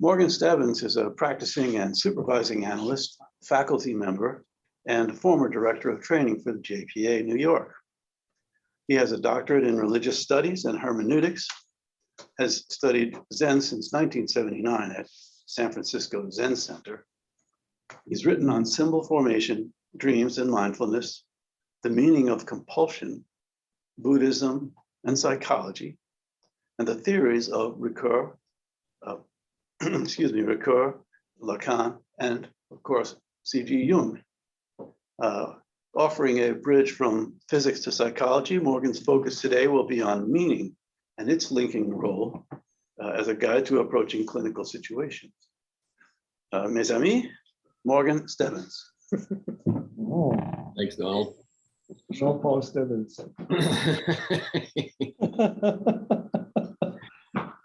Morgan Stebbins is a practicing and supervising analyst, faculty member, and former director of training for the JPA New York. He has a doctorate in religious studies and hermeneutics, has studied Zen since 1979 at San Francisco Zen Center. He's written on symbol formation, dreams and mindfulness, the meaning of compulsion, Buddhism and psychology, and the theories of Ricoeur, Lacan, and of course, C.G. Jung. Offering a bridge from physics to psychology, Morgan's focus today will be on meaning and its linking role as a guide to approaching clinical situations. Mes amis, Morgan Stebbins. Thanks, Donald. Jean-Paul Stebbins.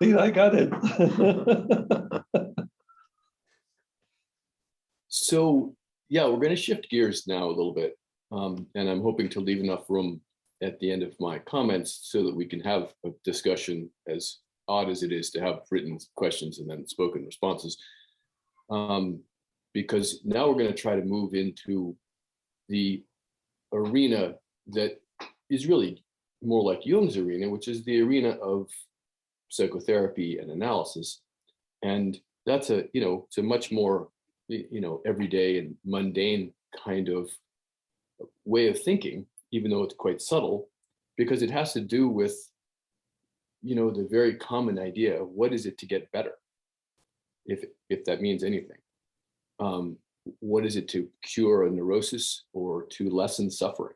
See, I got it. So, yeah, we're going to shift gears now a little bit. And I'm hoping to leave enough room at the end of my comments so that we can have a discussion, as odd as it is to have written questions and then spoken responses. Because now we're going to try to move into the arena that is really more like Jung's arena, which is the arena of psychotherapy and analysis. And that's it's a much more, everyday and mundane kind of way of thinking, even though it's quite subtle, because it has to do with, the very common idea of what is it to get better, if that means anything. What is it to cure a neurosis or to lessen suffering?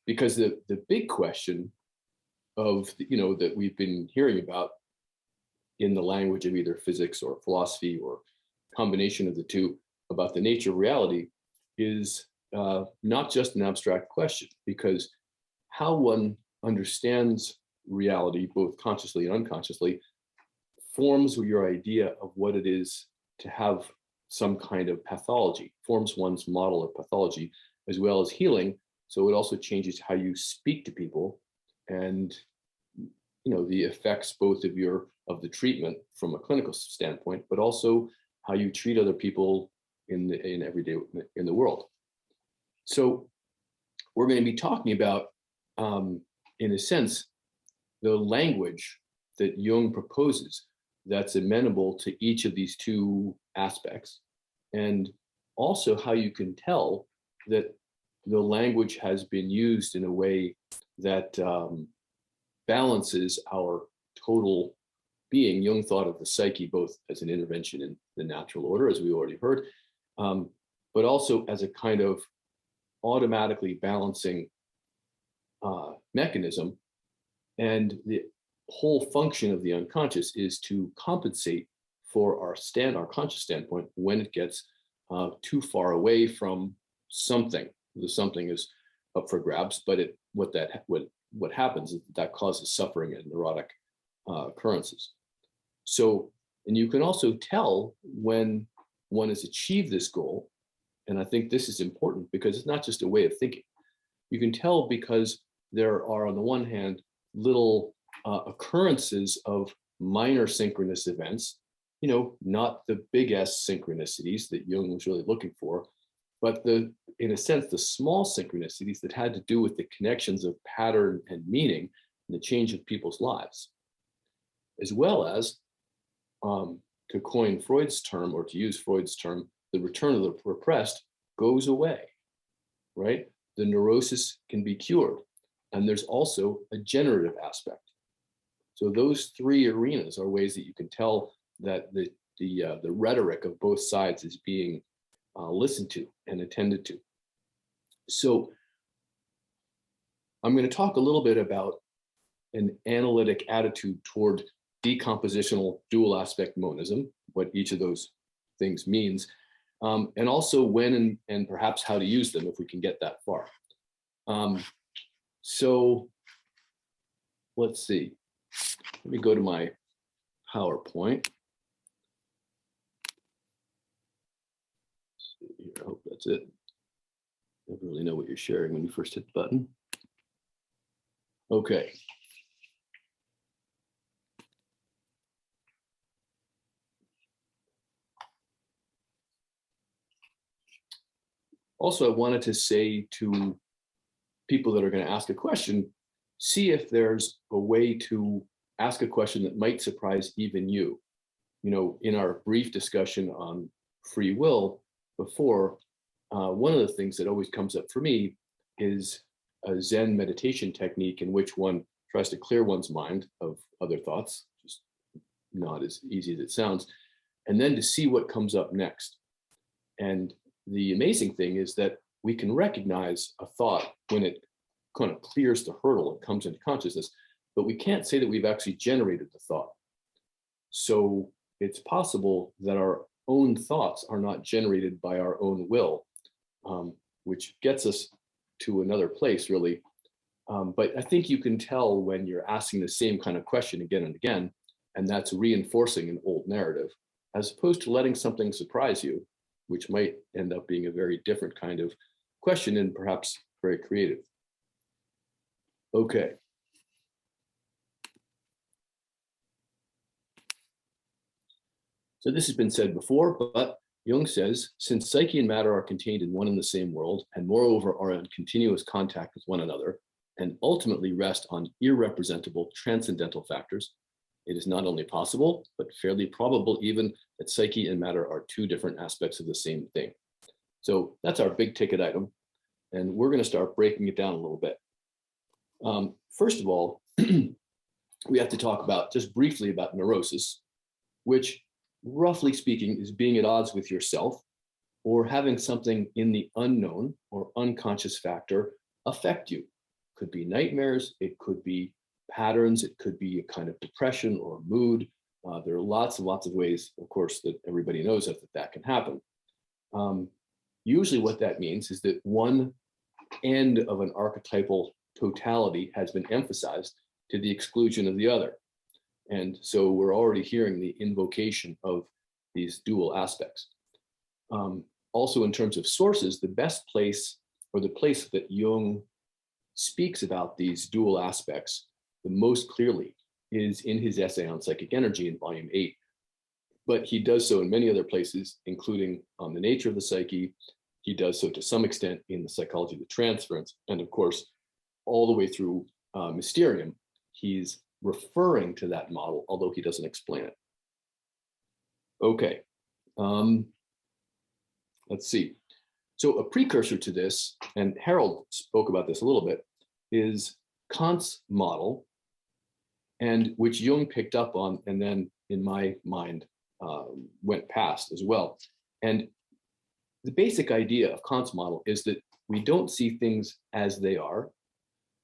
Because the big question of, that we've been hearing about in the language of either physics or philosophy or combination of the two about the nature of reality is not just an abstract question, because how one understands reality, both consciously and unconsciously, forms your idea of what it is to have some kind of pathology, forms one's model of pathology, as well as healing. So it also changes how you speak to people and, the effects both of the treatment from a clinical standpoint, but also how you treat other people in everyday in the world. So we're going to be talking about, in a sense, the language that Jung proposes that's amenable to each of these two aspects, and also how you can tell that the language has been used in a way that balances our total being. Jung thought of the psyche both as an intervention in the natural order, as we already heard, but also as a kind of automatically balancing mechanism. And the whole function of the unconscious is to compensate for our conscious standpoint when it gets too far away from something. The something is up for grabs, but what happens is that causes suffering and neurotic occurrences. So, and you can also tell when one has achieved this goal, and I think this is important because it's not just a way of thinking. You can tell because there are, on the one hand, little occurrences of minor synchronous events, not the big S synchronicities that Jung was really looking for, but in a sense, the small synchronicities that had to do with the connections of pattern and meaning and the change of people's lives, as well as, to coin Freud's term, or to use Freud's term, the return of the repressed goes away, right? The neurosis can be cured. And there's also a generative aspect. So those three arenas are ways that you can tell that the rhetoric of both sides is being listened to and attended to. So I'm going to talk a little bit about an analytic attitude toward decompositional dual aspect monism, what each of those things means, and also when and perhaps how to use them if we can get that far. So let's see. Let me go to my PowerPoint. I hope that's it. Never really know what you're sharing when you first hit the button. Okay. Also, I wanted to say to people that are going to ask a question, see if there's a way to ask a question that might surprise even you. You know, in our brief discussion on free will before, one of the things that always comes up for me is a Zen meditation technique in which one tries to clear one's mind of other thoughts, just not as easy as it sounds, and then to see what comes up next. And the amazing thing is that we can recognize a thought when it kind of clears the hurdle and comes into consciousness, but we can't say that we've actually generated the thought. So it's possible that our own thoughts are not generated by our own will, which gets us to another place, really. But I think you can tell when you're asking the same kind of question again and again, and that's reinforcing an old narrative, as opposed to letting something surprise you, which might end up being a very different kind of question and perhaps very creative. Okay. So this has been said before, but Jung says, since psyche and matter are contained in one and the same world, and moreover are in continuous contact with one another, and ultimately rest on irrepresentable transcendental factors, it is not only possible, but fairly probable even that psyche and matter are two different aspects of the same thing. So that's our big ticket item. And we're going to start breaking it down a little bit. First of all, we have to talk about just briefly about neurosis, which roughly speaking is being at odds with yourself or having something in the unknown or unconscious factor affect you. Could be nightmares, it could be patterns, it could be a kind of depression or mood. There are lots and lots of ways, of course, that everybody knows of that can happen. Usually what that means is that one end of an archetypal totality has been emphasized to the exclusion of the other. And so we're already hearing the invocation of these dual aspects. Also, in terms of sources, the best place, or the place that Jung speaks about these dual aspects the most clearly, is in his essay on psychic energy in volume 8. But he does so in many other places, including on the nature of the psyche. He does so to some extent in the psychology of the transference. And of course, all the way through Mysterium, he's referring to that model, although he doesn't explain it. Okay, let's see. So a precursor to this, and Harold spoke about this a little bit, is Kant's model, and which Jung picked up on, and then in my mind went past as well. And the basic idea of Kant's model is that we don't see things as they are.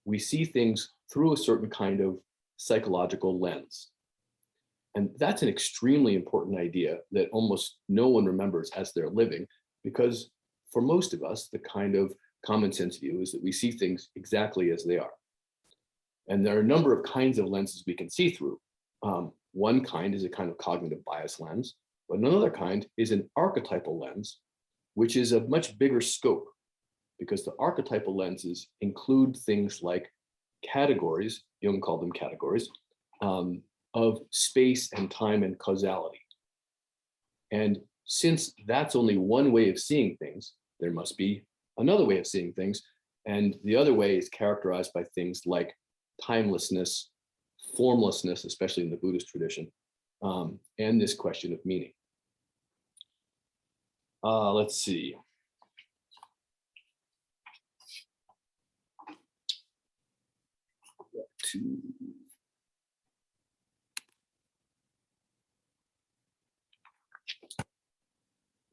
We see things through a certain kind of psychological lens. And that's an extremely important idea that almost no one remembers as they're living, because for most of us, the kind of common sense view is that we see things exactly as they are. And there are a number of kinds of lenses we can see through. One kind is a kind of cognitive bias lens, but another kind is an archetypal lens, which is a much bigger scope, because the archetypal lenses include things like categories, Jung called them categories, of space and time and causality. And since that's only one way of seeing things, there must be another way of seeing things. And the other way is characterized by things like timelessness, formlessness, especially in the Buddhist tradition, and this question of meaning. Let's see.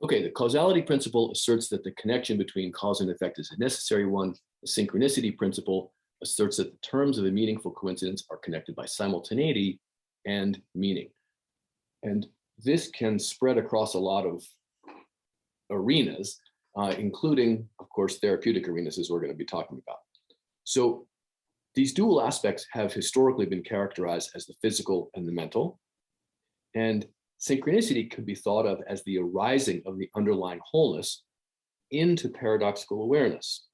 Okay, the causality principle asserts that the connection between cause and effect is a necessary one. The synchronicity principle asserts that the terms of a meaningful coincidence are connected by simultaneity and meaning. And this can spread across a lot of arenas, including, of course, therapeutic arenas, as we're going to be talking about. So these dual aspects have historically been characterized as the physical and the mental. And synchronicity could be thought of as the arising of the underlying wholeness into paradoxical awareness.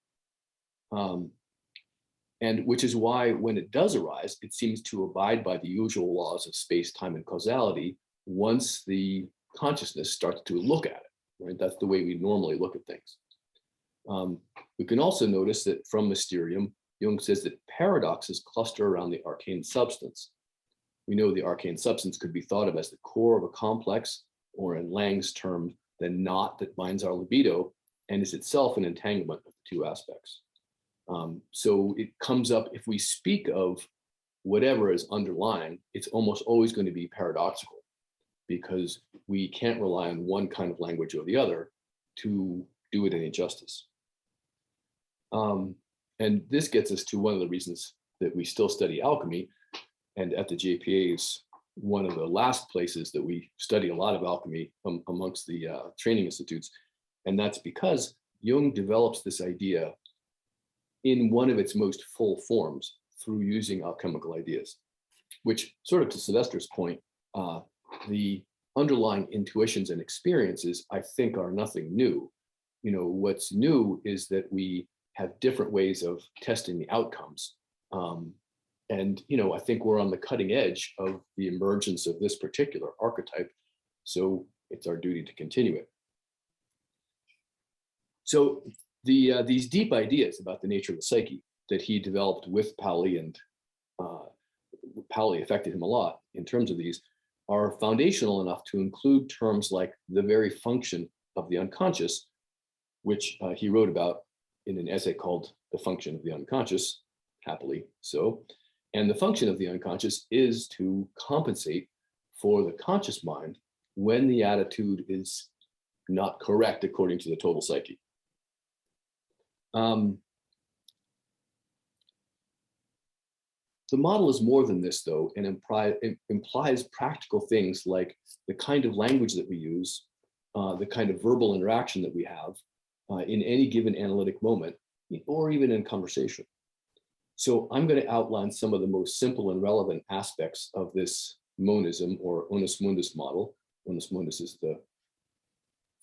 And which is why when it does arise, it seems to abide by the usual laws of space, time, and causality once the consciousness starts to look at it, right? That's the way we normally look at things. We can also notice that from Mysterium, Jung says that paradoxes cluster around the arcane substance. We know the arcane substance could be thought of as the core of a complex, or in Lang's term, the knot that binds our libido, and is itself an entanglement of the two aspects. So it comes up, if we speak of whatever is underlying, it's almost always going to be paradoxical, because we can't rely on one kind of language or the other to do it any justice. And this gets us to one of the reasons that we still study alchemy. And at the JPA is one of the last places that we study a lot of alchemy amongst the training institutes. And that's because Jung develops this idea in one of its most full forms through using alchemical ideas, which, sort of to Sylvester's point, the underlying intuitions and experiences, I think, are nothing new. You know, what's new is that we have different ways of testing the outcomes. And, you know, I think we're on the cutting edge of the emergence of this particular archetype. So it's our duty to continue it. So these deep ideas about the nature of the psyche that he developed with Pauli, and Pauli affected him a lot in terms of these, are foundational enough to include terms like the very function of the unconscious, which he wrote about in an essay called The Function of the Unconscious, happily so. And the function of the unconscious is to compensate for the conscious mind when the attitude is not correct according to the total psyche. The model is more than this, though, and implies practical things like the kind of language that we use, the kind of verbal interaction that we have in any given analytic moment, or even in conversation. So I'm going to outline some of the most simple and relevant aspects of this monism, or onus mundus model. Onus mundus is the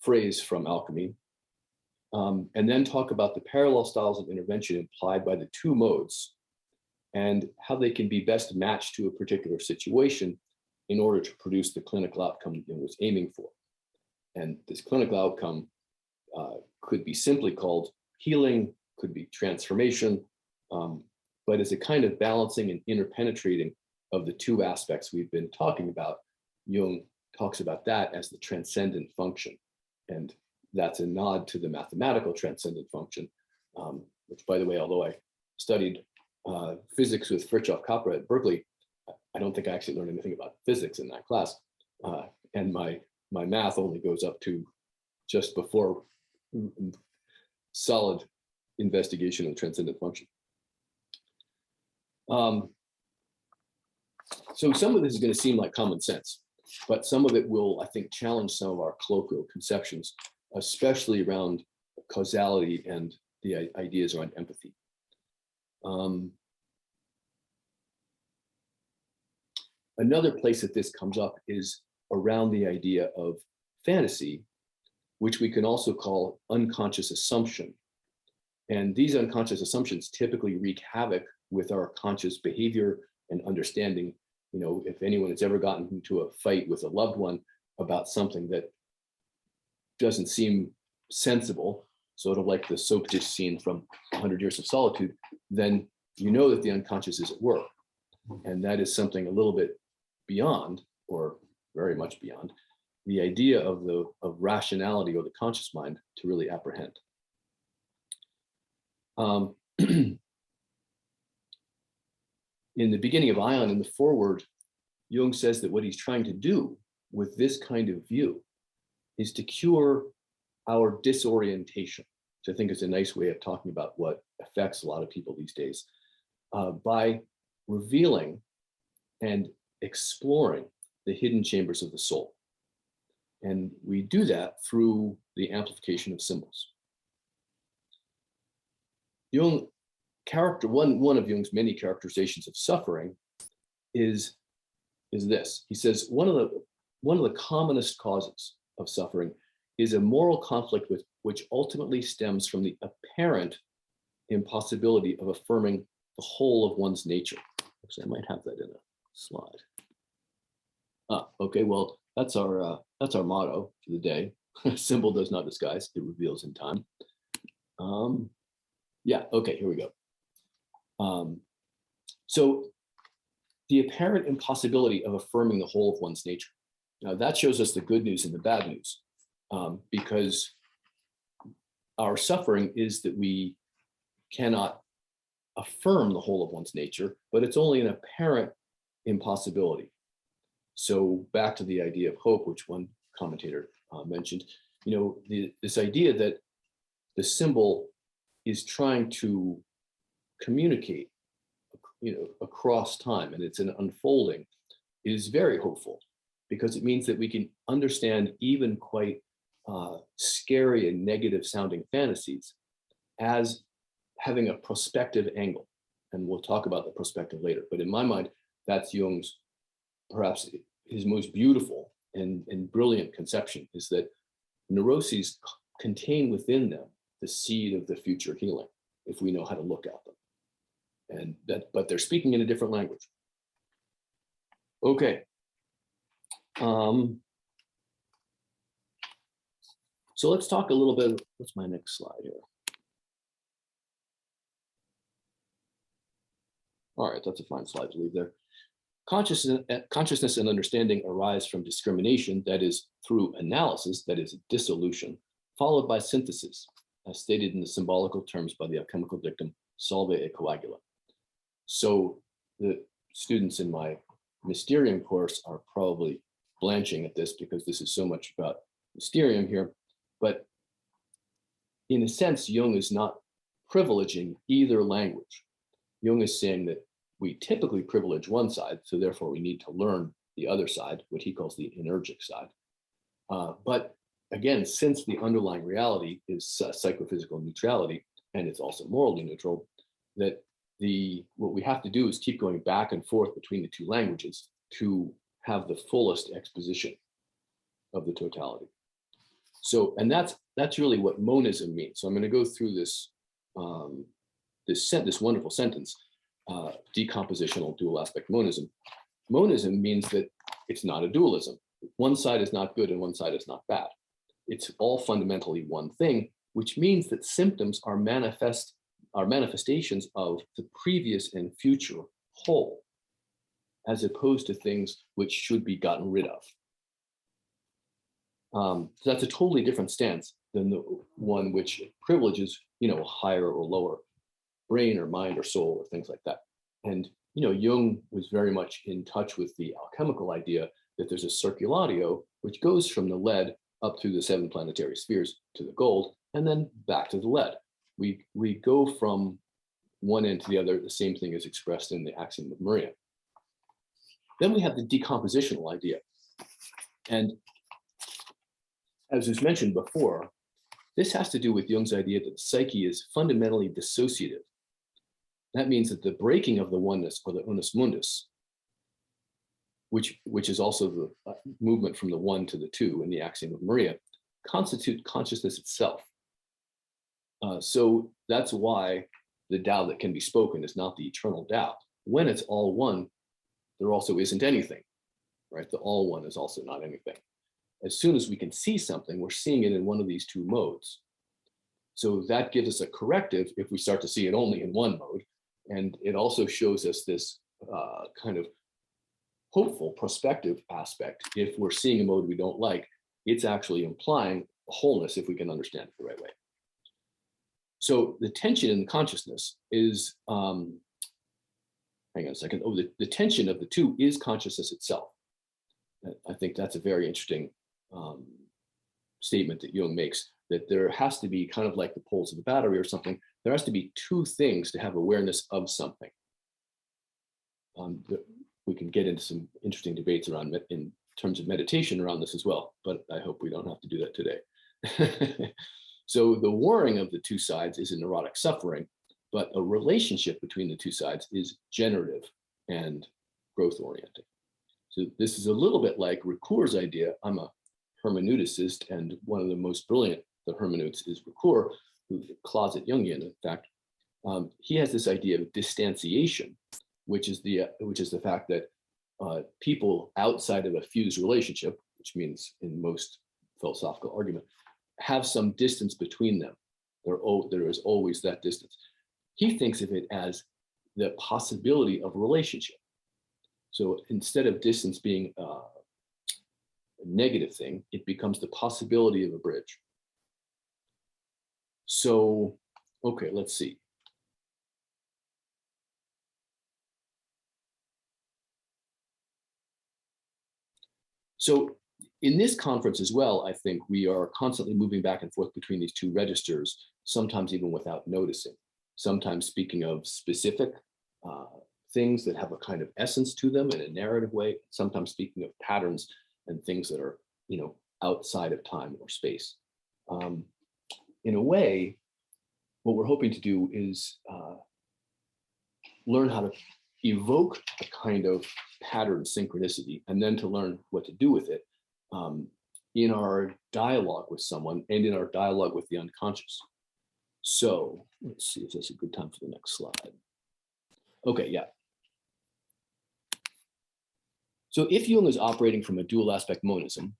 phrase from alchemy. And then talk about the parallel styles of intervention implied by the two modes, and how they can be best matched to a particular situation in order to produce the clinical outcome Jung was aiming for. And this clinical outcome could be simply called healing, could be transformation, but is a kind of balancing and interpenetrating of the two aspects we've been talking about. Jung talks about that as the transcendent function. And that's a nod to the mathematical transcendent function, which, by the way, although I studied physics with Fritjof Capra at Berkeley, I don't think I actually learned anything about physics in that class. And my math only goes up to just before solid investigation of the transcendent function. So some of this is going to seem like common sense, but some of it will, I think, challenge some of our colloquial conceptions, especially around causality and the ideas around empathy. Another place that this comes up is around the idea of fantasy, which we can also call unconscious assumption. And these unconscious assumptions typically wreak havoc with our conscious behavior and understanding. You know, if anyone has ever gotten into a fight with a loved one about something that doesn't seem sensible, sort of like the soap dish scene from 100 Years of Solitude, then you know that the unconscious is at work. And that is something a little bit beyond, or very much beyond, the idea of rationality or the conscious mind to really apprehend. In the beginning of Ion, in the foreword, Jung says that what he's trying to do with this kind of view is to cure our disorientation, which I think is a nice way of talking about what affects a lot of people these days, by revealing and exploring the hidden chambers of the soul. And we do that through the amplification of symbols. Jung one of Jung's many characterizations of suffering is this. He says one of the commonest causes of suffering is a moral conflict which ultimately stems from the apparent impossibility of affirming the whole of one's nature. Actually, I might have that in a slide. Okay, well, that's our motto for the day. Symbol does not disguise, it reveals in time. Yeah, okay, here we go. So the apparent impossibility of affirming the whole of one's nature. Now that shows us the good news and the bad news, because our suffering is that we cannot affirm the whole of one's nature, but it's only an apparent impossibility. So back to the idea of hope, which one commentator mentioned, this idea that the symbol is trying to communicate, across time, and it's an unfolding, is very hopeful, because it means that we can understand even quite scary and negative sounding fantasies as having a prospective angle. And we'll talk about the prospective later. But in my mind, that's Jung's, perhaps his most beautiful and brilliant conception, is that neuroses contain within them the seed of the future healing, if we know how to look at them. And that, but they're speaking in a different language. Okay. So let's talk a little bit. What's my next slide here? All right, that's a fine slide to leave there. Consciousness and understanding arise from discrimination, that is, through analysis, that is, dissolution, followed by synthesis, as stated in the symbolical terms by the alchemical dictum, solve et coagula. So the students in my Mysterium course are probably blanching at this, because this is so much about Mysterium here. But in a sense, Jung is not privileging either language. Jung is saying that we typically privilege one side, so therefore we need to learn the other side, what he calls the energic side. But again, since the underlying reality is psychophysical neutrality, and it's also morally neutral, that what we have to do is keep going back and forth between the two languages to have the fullest exposition of the totality. So, and that's really what monism means. So I'm going to go through this this wonderful sentence, decompositional dual aspect monism. Monism means that it's not a dualism. One side is not good and one side is not bad. It's all fundamentally one thing, which means that symptoms are manifestations of the previous and future whole, as opposed to things which should be gotten rid of. So that's a totally different stance than the one which privileges, higher or lower brain or mind or soul or things like that. And, Jung was very much in touch with the alchemical idea that there's a circulatio which goes from the lead up through the 7 planetary spheres to the gold, and then back to the lead. We go from one end to the other. The same thing is expressed in the axiom of Maria. Then we have the decompositional idea. And as was mentioned before, this has to do with Jung's idea that the psyche is fundamentally dissociative. That means that the breaking of the oneness, or the unus mundus, which is also the movement from the one to the two in the axiom of Maria, constitute consciousness itself. So that's why the Tao that can be spoken is not the eternal Tao. When it's all one, there also isn't anything, right? The all one is also not anything. As soon as we can see something, we're seeing it in one of these two modes. So that gives us a corrective if we start to see it only in one mode. And it also shows us this kind of hopeful prospective aspect. If we're seeing a mode we don't like, it's actually implying wholeness if we can understand it the right way. So the tension in the consciousness is, hang on a second. Oh, the tension of the two is consciousness itself. I think that's a very interesting statement that Jung makes, that there has to be, kind of like the poles of the battery or something, there has to be two things to have awareness of something. We can get into some interesting debates around in terms of meditation around this as well, but I hope we don't have to do that today. So the warring of the two sides is a neurotic suffering, but a relationship between the two sides is generative and growth oriented. So this is a little bit like Ricoeur's idea. I'm a hermeneuticist, and one of the most brilliant the hermeneutics is Ricoeur, who's a closet Jungian, in fact. He has this idea of distantiation, which is the fact that people outside of a fused relationship, which means in most philosophical argument, have some distance between them. There is always that distance. He thinks of it as the possibility of relationship. So instead of distance being a negative thing, it becomes the possibility of a bridge. So, okay, let's see. So in this conference as well, I think we are constantly moving back and forth between these two registers, sometimes even without noticing, sometimes speaking of specific things that have a kind of essence to them in a narrative way, sometimes speaking of patterns and things that are, outside of time or space. In a way, what we're hoping to do is learn how to evoke a kind of pattern synchronicity, and then to learn what to do with it in our dialogue with someone and in our dialogue with the unconscious. So let's see if that's a good time for the next slide. Okay, yeah. So if Jung is operating from a dual aspect monism,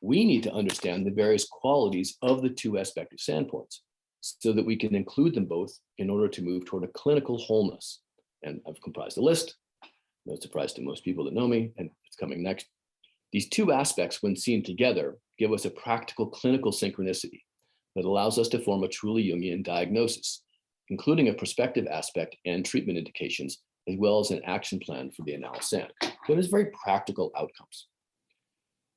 we need to understand the various qualities of the two aspective standpoints so that we can include them both in order to move toward a clinical wholeness. And I've comprised a list, no surprise to most people that know me, and it's coming next. These two aspects, when seen together, give us a practical clinical synchronicity that allows us to form a truly Jungian diagnosis, including a prospective aspect and treatment indications, as well as an action plan for the analytic. So it has very practical outcomes.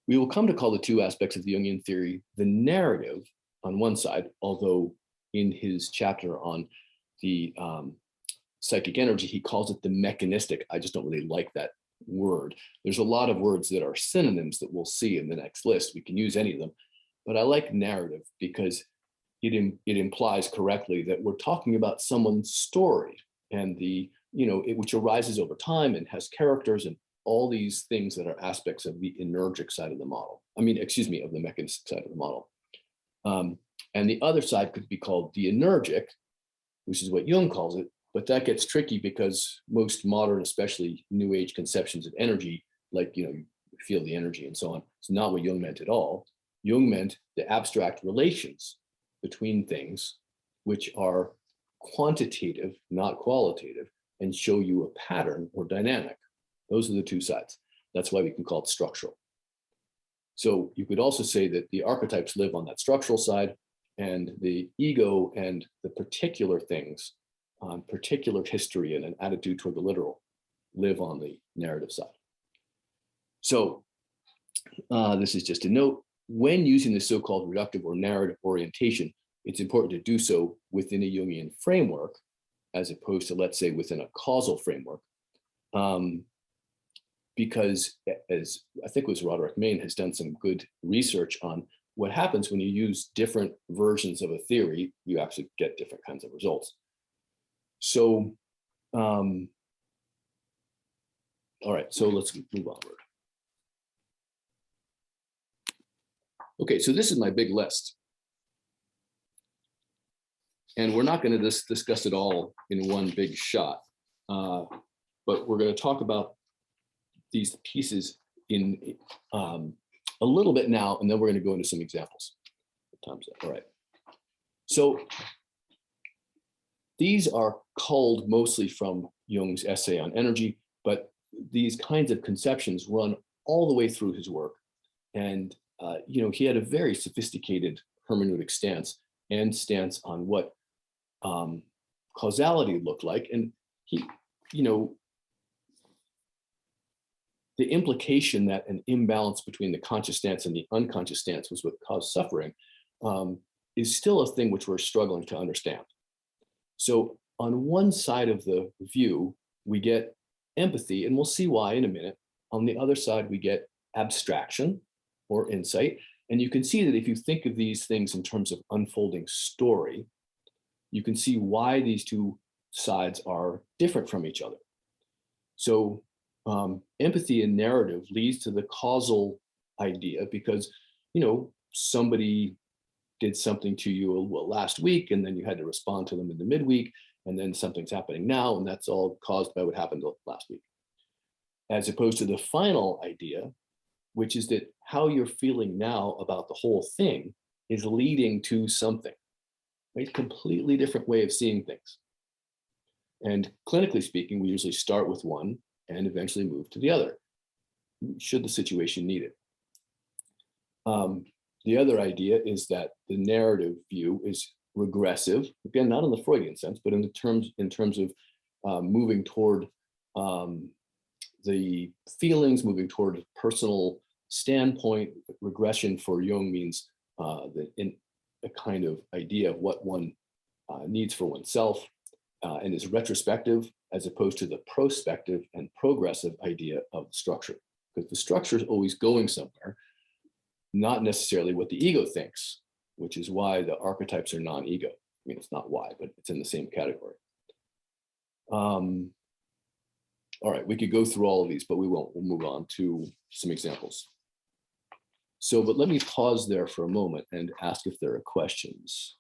We will come to call the two aspects of the Jungian theory the narrative on one side, although in his chapter on the psychic energy, he calls it the mechanistic. I just don't really like that word. There's a lot of words that are synonyms that we'll see in the next list. We can use any of them, but I like narrative because it implies correctly that we're talking about someone's story and which arises over time and has characters and all these things that are aspects of the energic side of the model. of the mechanistic side of the model. And the other side could be called the energic, which is what Jung calls it, but that gets tricky because most modern, especially New Age conceptions of energy, like, you feel the energy and so on, it's not what Jung meant at all. Jung meant the abstract relations between things, which are quantitative, not qualitative, and show you a pattern or dynamic. Those are the two sides. That's why we can call it structural. So you could also say that the archetypes live on that structural side, and the ego and the particular things, particular history and an attitude toward the literal, live on the narrative side. So this is just a note. When using the so-called reductive or narrative orientation, it's important to do so within a Jungian framework, as opposed to, let's say, within a causal framework. Because, as I think it was Roderick Mayne has done some good research on what happens when you use different versions of a theory, you actually get different kinds of results. So, all right, so let's move onward. Okay, so this is my big list. And we're not going to discuss it all in one big shot, but we're going to talk about these pieces in a little bit now, and then we're going to go into some examples. Time's up. All right. So these are culled mostly from Jung's essay on energy, but these kinds of conceptions run all the way through his work. And, he had a very sophisticated hermeneutic stance and stance on what causality looked like. And he, the implication that an imbalance between the conscious stance and the unconscious stance was what caused suffering is still a thing which we're struggling to understand. So on one side of the view, we get empathy, and we'll see why in a minute. On the other side, we get abstraction or insight. And you can see that if you think of these things in terms of unfolding story, you can see why these two sides are different from each other. So empathy and narrative leads to the causal idea because, somebody did something to you last week, and then you had to respond to them in the midweek, and then something's happening now, and that's all caused by what happened last week. As opposed to the final idea, which is that how you're feeling now about the whole thing is leading to something. right? Completely different way of seeing things. And clinically speaking, we usually start with one and eventually move to the other, should the situation need it. The other idea is that the narrative view is regressive, again, not in the Freudian sense, but in terms of moving toward the feelings, moving toward a personal standpoint. Regression for Jung means in a kind of idea of what one needs for oneself, and is retrospective as opposed to the prospective and progressive idea of the structure, because the structure is always going somewhere, not necessarily what the ego thinks, which is why the archetypes are non-ego. I mean, it's not why, but it's in the same category. All right, we could go through all of these, but we won't. We'll move on to some examples. So, but let me pause there for a moment and ask if there are questions.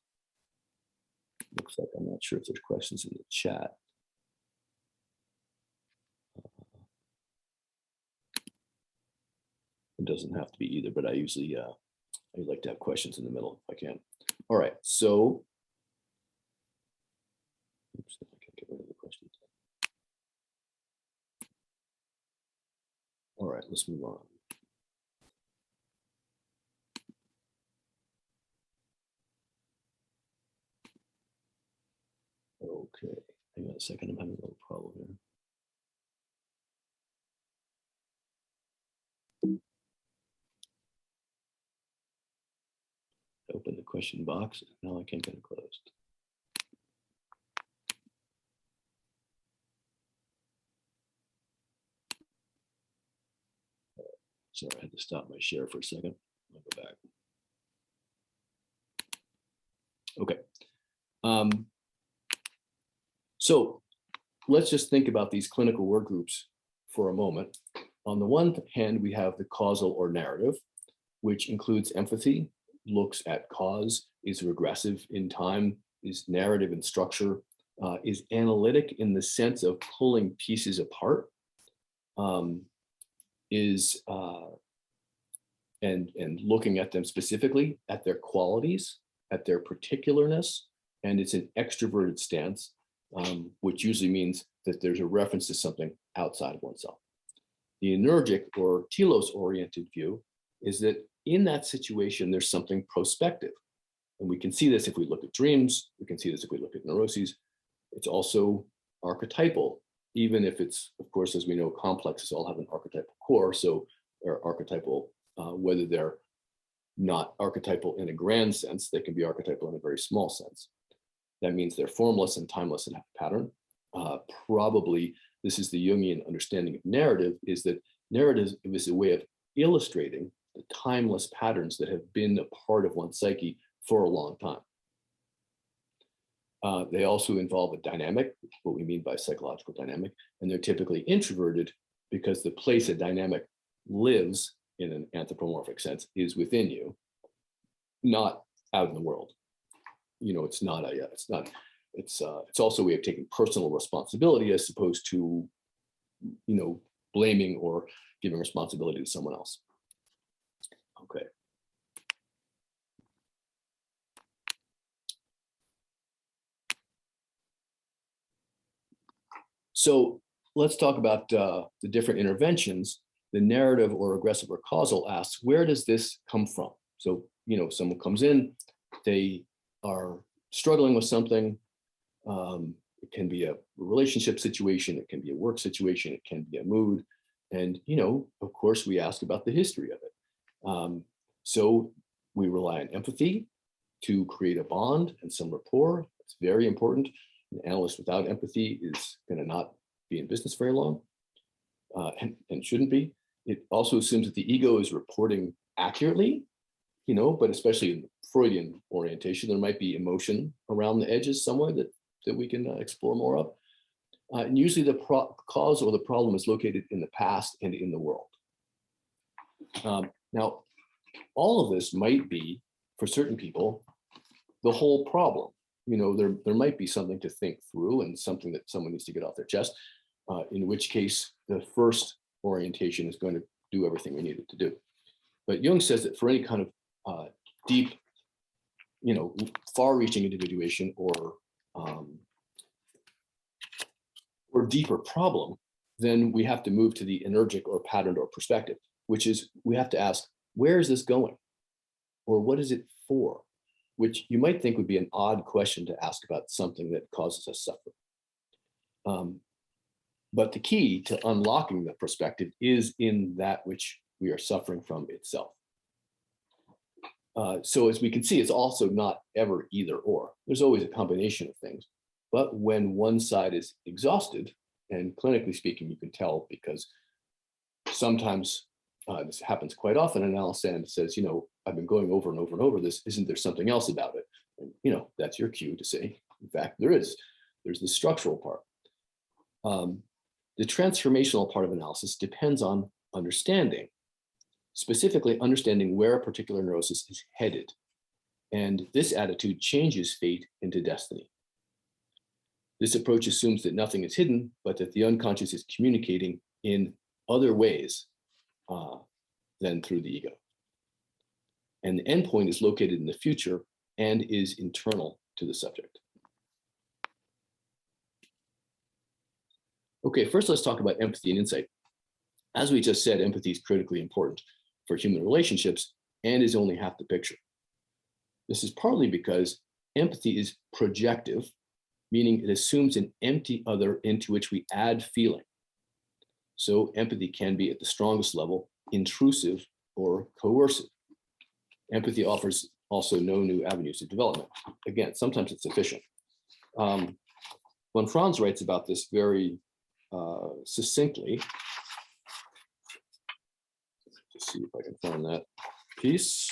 Looks like I'm not sure if there's questions in the chat. It doesn't have to be either, but I usually I like to have questions in the middle if I can. All right, so oops, I can't get rid of the questions. All right, let's move on. Okay, hang on a second, I'm having a little problem here. Open the question box, now I can't get it closed. Sorry, I had to stop my share for a second. I'll go back. Okay. So let's just think about these clinical word groups for a moment. On the one hand, we have the causal or narrative, which includes empathy, looks at cause, is regressive in time, is narrative in structure, is analytic in the sense of pulling pieces apart, and looking at them specifically, at their qualities, at their particularness, and it's an extroverted stance, which usually means that there's a reference to something outside of oneself. The energic or telos-oriented view is that in that situation, there's something prospective. And we can see this if we look at dreams, we can see this if we look at neuroses. It's also archetypal, even if it's, of course, as we know, complexes all have an archetypal core. So they're archetypal, whether they're not archetypal in a grand sense, they can be archetypal in a very small sense. That means they're formless and timeless and have a pattern. Probably this is the Jungian understanding of narrative, is that narrative is a way of illustrating the timeless patterns that have been a part of one's psyche for a long time. They also involve a dynamic, what we mean by psychological dynamic, and they're typically introverted because the place a dynamic lives in an anthropomorphic sense is within you, not out in the world. You know, it's not a, it's also a way of taking personal responsibility as opposed to, you know, blaming or giving responsibility to someone else. Okay. So let's talk about the different interventions. The narrative or aggressive or causal asks, where does this come from? So, you know, someone comes in, they are struggling with something. It can be a relationship situation, it can be a work situation, it can be a mood. And, you know, of course, we ask about the history of it. So we rely on empathy to create a bond and some rapport. It's very important. An analyst without empathy is going to not be in business very long, and shouldn't be. It also assumes that the ego is reporting accurately, you know, but especially in Freudian orientation, there might be emotion around the edges somewhere that we can explore more of. And usually the cause or the problem is located in the past and in the world. Now, all of this might be, for certain people, the whole problem. You know, there might be something to think through and something that someone needs to get off their chest, in which case the first orientation is going to do everything we need it to do. But Jung says that for any kind of deep far-reaching individuation or deeper problem, then we have to move to the energic or patterned or perspective, which is we have to ask, where is this going? Or what is it for? Which you might think would be an odd question to ask about something that causes us suffering. But the key to unlocking the perspective is in that which we are suffering from itself. So as we can see, it's also not ever either or. There's always a combination of things. But when one side is exhausted, and clinically speaking, you can tell because sometimes this happens quite often, and Alison says, I've been going over and over and over this. Isn't there something else about it? And, that's your cue to say, in fact, there is. There's the structural part. The transformational part of analysis depends on understanding, specifically understanding where a particular neurosis is headed. And this attitude changes fate into destiny. This approach assumes that nothing is hidden, but that the unconscious is communicating in other ways than through the ego. And the endpoint is located in the future and is internal to the subject. Okay, first let's talk about empathy and insight. As we just said, empathy is critically important for human relationships and is only half the picture. This is partly because empathy is projective, meaning it assumes an empty other into which we add feeling. So empathy can be at the strongest level intrusive or coercive. Empathy offers also no new avenues of development. Again, sometimes it's efficient. When Franz writes about this very succinctly, let's see if I can find that piece.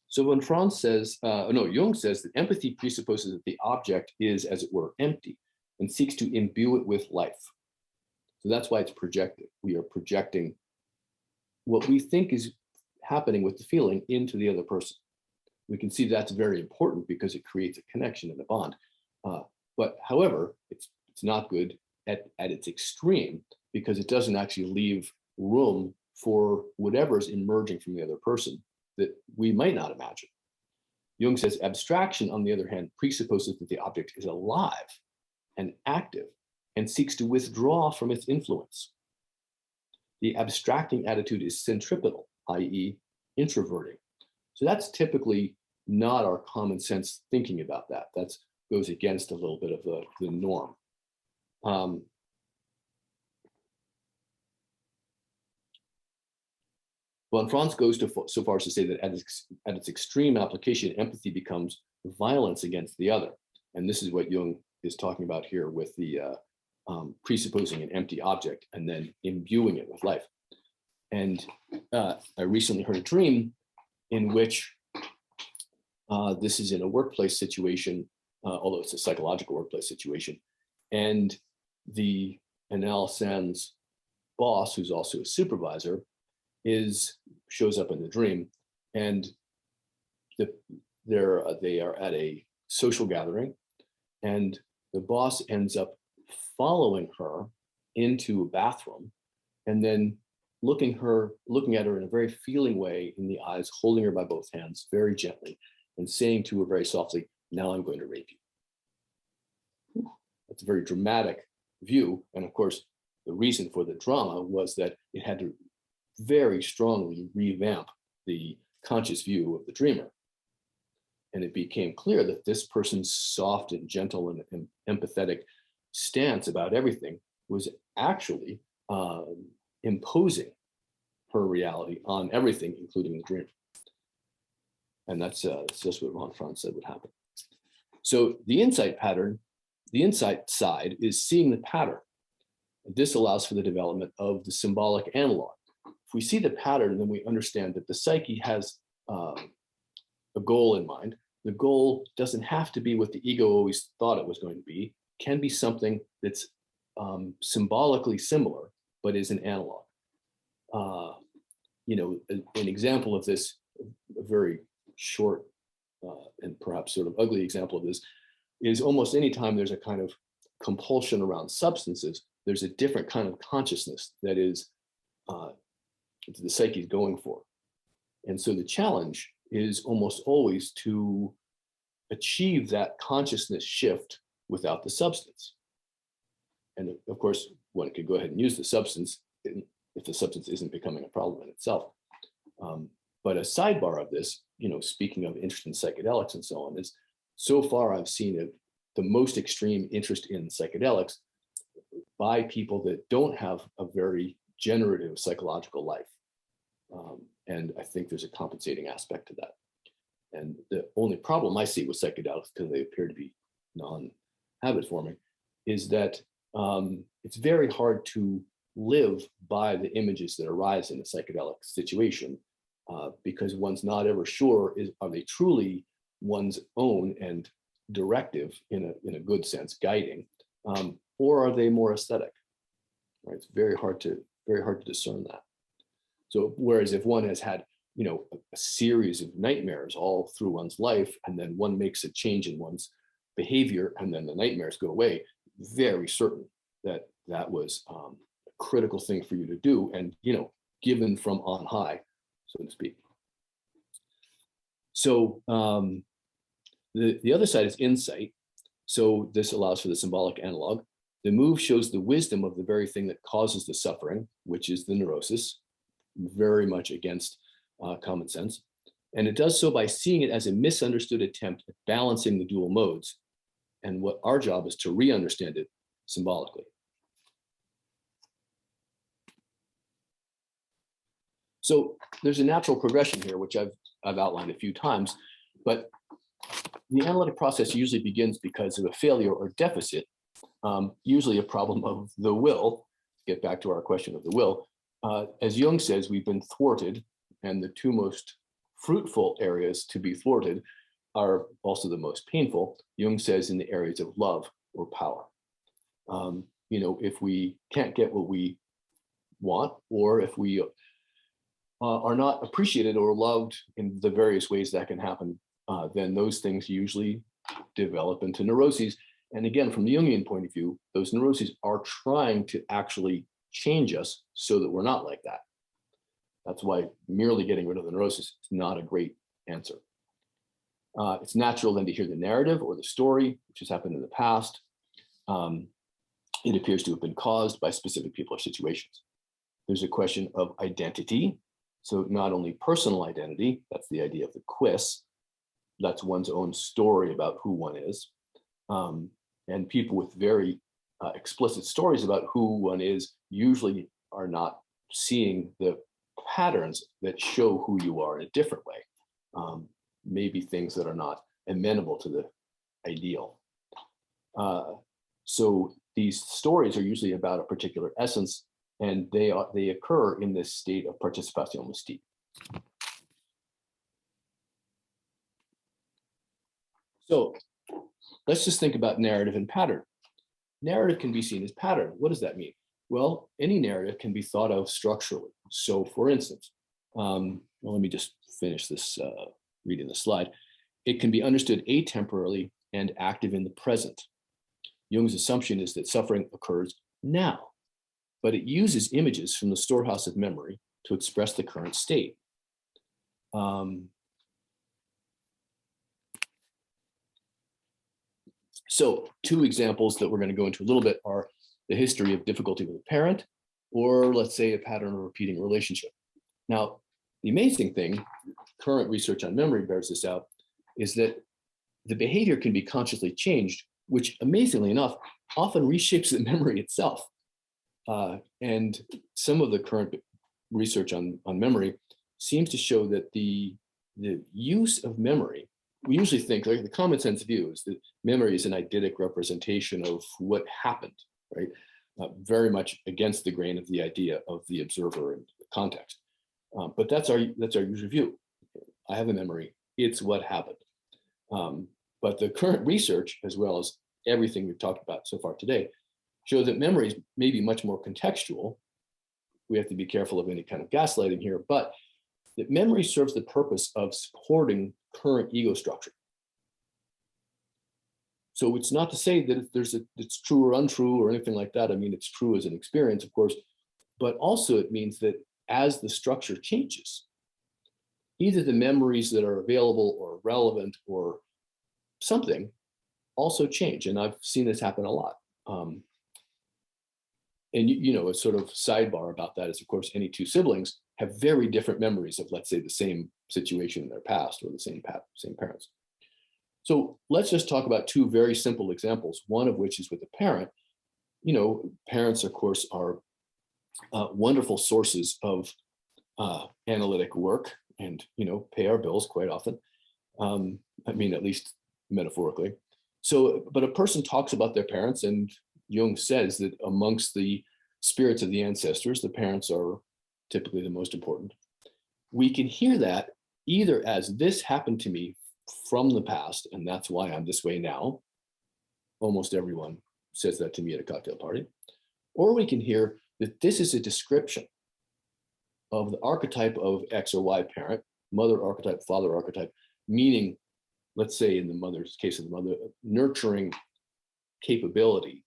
So when Franz says, Jung says that empathy presupposes that the object is, as it were, empty and seeks to imbue it with life. So that's why it's projective. We are projecting what we think is happening with the feeling into the other person. We can see that's very important because it creates a connection and a bond. But however, it's not good at its extreme because it doesn't actually leave room for whatever's emerging from the other person that we might not imagine. Jung says abstraction, on the other hand, presupposes that the object is alive and active and seeks to withdraw from its influence. The abstracting attitude is centripetal, i.e. introverting. So that's typically not our common sense thinking about that. That goes against a little bit of the norm. Well, Franz goes so far as to say that at its extreme application, empathy becomes violence against the other. And this is what Jung is talking about here with the presupposing an empty object and then imbuing it with life. And I recently heard a dream in which this is in a workplace situation, although it's a psychological workplace situation. And the Analysan's boss, who's also a supervisor, shows up in the dream, and they are at a social gathering, and the boss ends up following her into a bathroom, and then looking at her in a very feeling way in the eyes, holding her by both hands very gently, and saying to her very softly, "Now I'm going to rape you." That's a very dramatic view, and of course, the reason for the drama was that it had to very strongly revamp the conscious view of the dreamer. And it became clear that this person's soft and gentle and empathetic stance about everything was actually imposing her reality on everything, including the dream. And that's just what Ron Franz said would happen. So the insight side is seeing the pattern. This allows for the development of the symbolic analog. If we see the pattern, then we understand that the psyche has a goal in mind. The goal doesn't have to be what the ego always thought it was going to be. It can be something that's symbolically similar, but is an analog. An example of this, a very short and perhaps sort of ugly example of this, is almost any time there's a kind of compulsion around substances, there's a different kind of consciousness that is the psyche is going for. And so the challenge is almost always to achieve that consciousness shift without the substance. And of course, one could go ahead and use the substance if the substance isn't becoming a problem in itself. But a sidebar of this, speaking of interest in psychedelics and so on, is so far I've seen the most extreme interest in psychedelics by people that don't have a very generative psychological life. And I think there's a compensating aspect to that. And the only problem I see with psychedelics, because they appear to be non-habit forming, is that it's very hard to live by the images that arise in a psychedelic situation, because one's not ever sure, are they truly one's own and directive in a good sense, guiding, or are they more aesthetic? Right? It's very hard to discern that. So whereas if one has had a series of nightmares all through one's life, and then one makes a change in one's behavior, and then the nightmares go away, very certain that that was a critical thing for you to do, and given from on high, so to speak. So the other side is insight. So this allows for the symbolic analog. The move shows the wisdom of the very thing that causes the suffering, which is the neurosis, very much against common sense. And it does so by seeing it as a misunderstood attempt at balancing the dual modes. And what our job is to re-understand it symbolically. So there's a natural progression here, which I've outlined a few times, but the analytic process usually begins because of a failure or deficit, usually a problem of the will. Get back to our question of the will. As Jung says, we've been thwarted, and the two most fruitful areas to be thwarted are also the most painful. Jung says in the areas of love or power. If we can't get what we want, or if we are not appreciated or loved in the various ways that can happen, then those things usually develop into neuroses. And again, from the Jungian point of view, those neuroses are trying to actually change us so that we're not like that. That's why merely getting rid of the neurosis is not a great answer. It's natural then to hear the narrative or the story, which has happened in the past. It appears to have been caused by specific people or situations. There's a question of identity. So not only personal identity, that's the idea of the quis, that's one's own story about who one is. And people with very explicit stories about who one is usually are not seeing the patterns that show who you are in a different way. Maybe things that are not amenable to the ideal. So these stories are usually about a particular essence, and they occur in this state of participation mystique. So let's just think about narrative and pattern. Narrative can be seen as pattern. What does that mean? Well, any narrative can be thought of structurally. So for instance, let me just finish this, reading the slide. It can be understood atemporally and active in the present. Jung's assumption is that suffering occurs now, but it uses images from the storehouse of memory to express the current state. So two examples that we're going to go into a little bit are the history of difficulty with a parent, or let's say a pattern of repeating relationship. Now, the amazing thing, current research on memory bears this out, is that the behavior can be consciously changed, which amazingly enough, often reshapes the memory itself. And some of the current research on memory seems to show that the use of memory, we usually think, like the common sense view is that memory is an eidetic representation of what happened, right? Very much against the grain of the idea of the observer and the context. But that's our usual view. I have a memory, it's what happened. But the current research, as well as everything we've talked about so far today, show that memories may be much more contextual. We have to be careful of any kind of gaslighting here, but that memory serves the purpose of supporting current ego structure. So it's not to say that it's true or untrue or anything like that. I mean, it's true as an experience, of course, but also it means that as the structure changes, either the memories that are available or relevant or something also change. And I've seen this happen a lot. And a sort of sidebar about that is, of course, any two siblings have very different memories of, let's say, the same situation in their past or the same parents. So let's just talk about two very simple examples, one of which is with a parent. Parents, of course, are wonderful sources of analytic work and, pay our bills quite often. I mean, at least metaphorically. So, but a person talks about their parents, and Jung says that amongst the spirits of the ancestors, the parents are typically the most important. We can hear that either as this happened to me from the past, and that's why I'm this way now. Almost everyone says that to me at a cocktail party. Or we can hear that this is a description of the archetype of X or Y parent, mother archetype, father archetype, meaning, let's say in the mother's case of the mother, nurturing capability.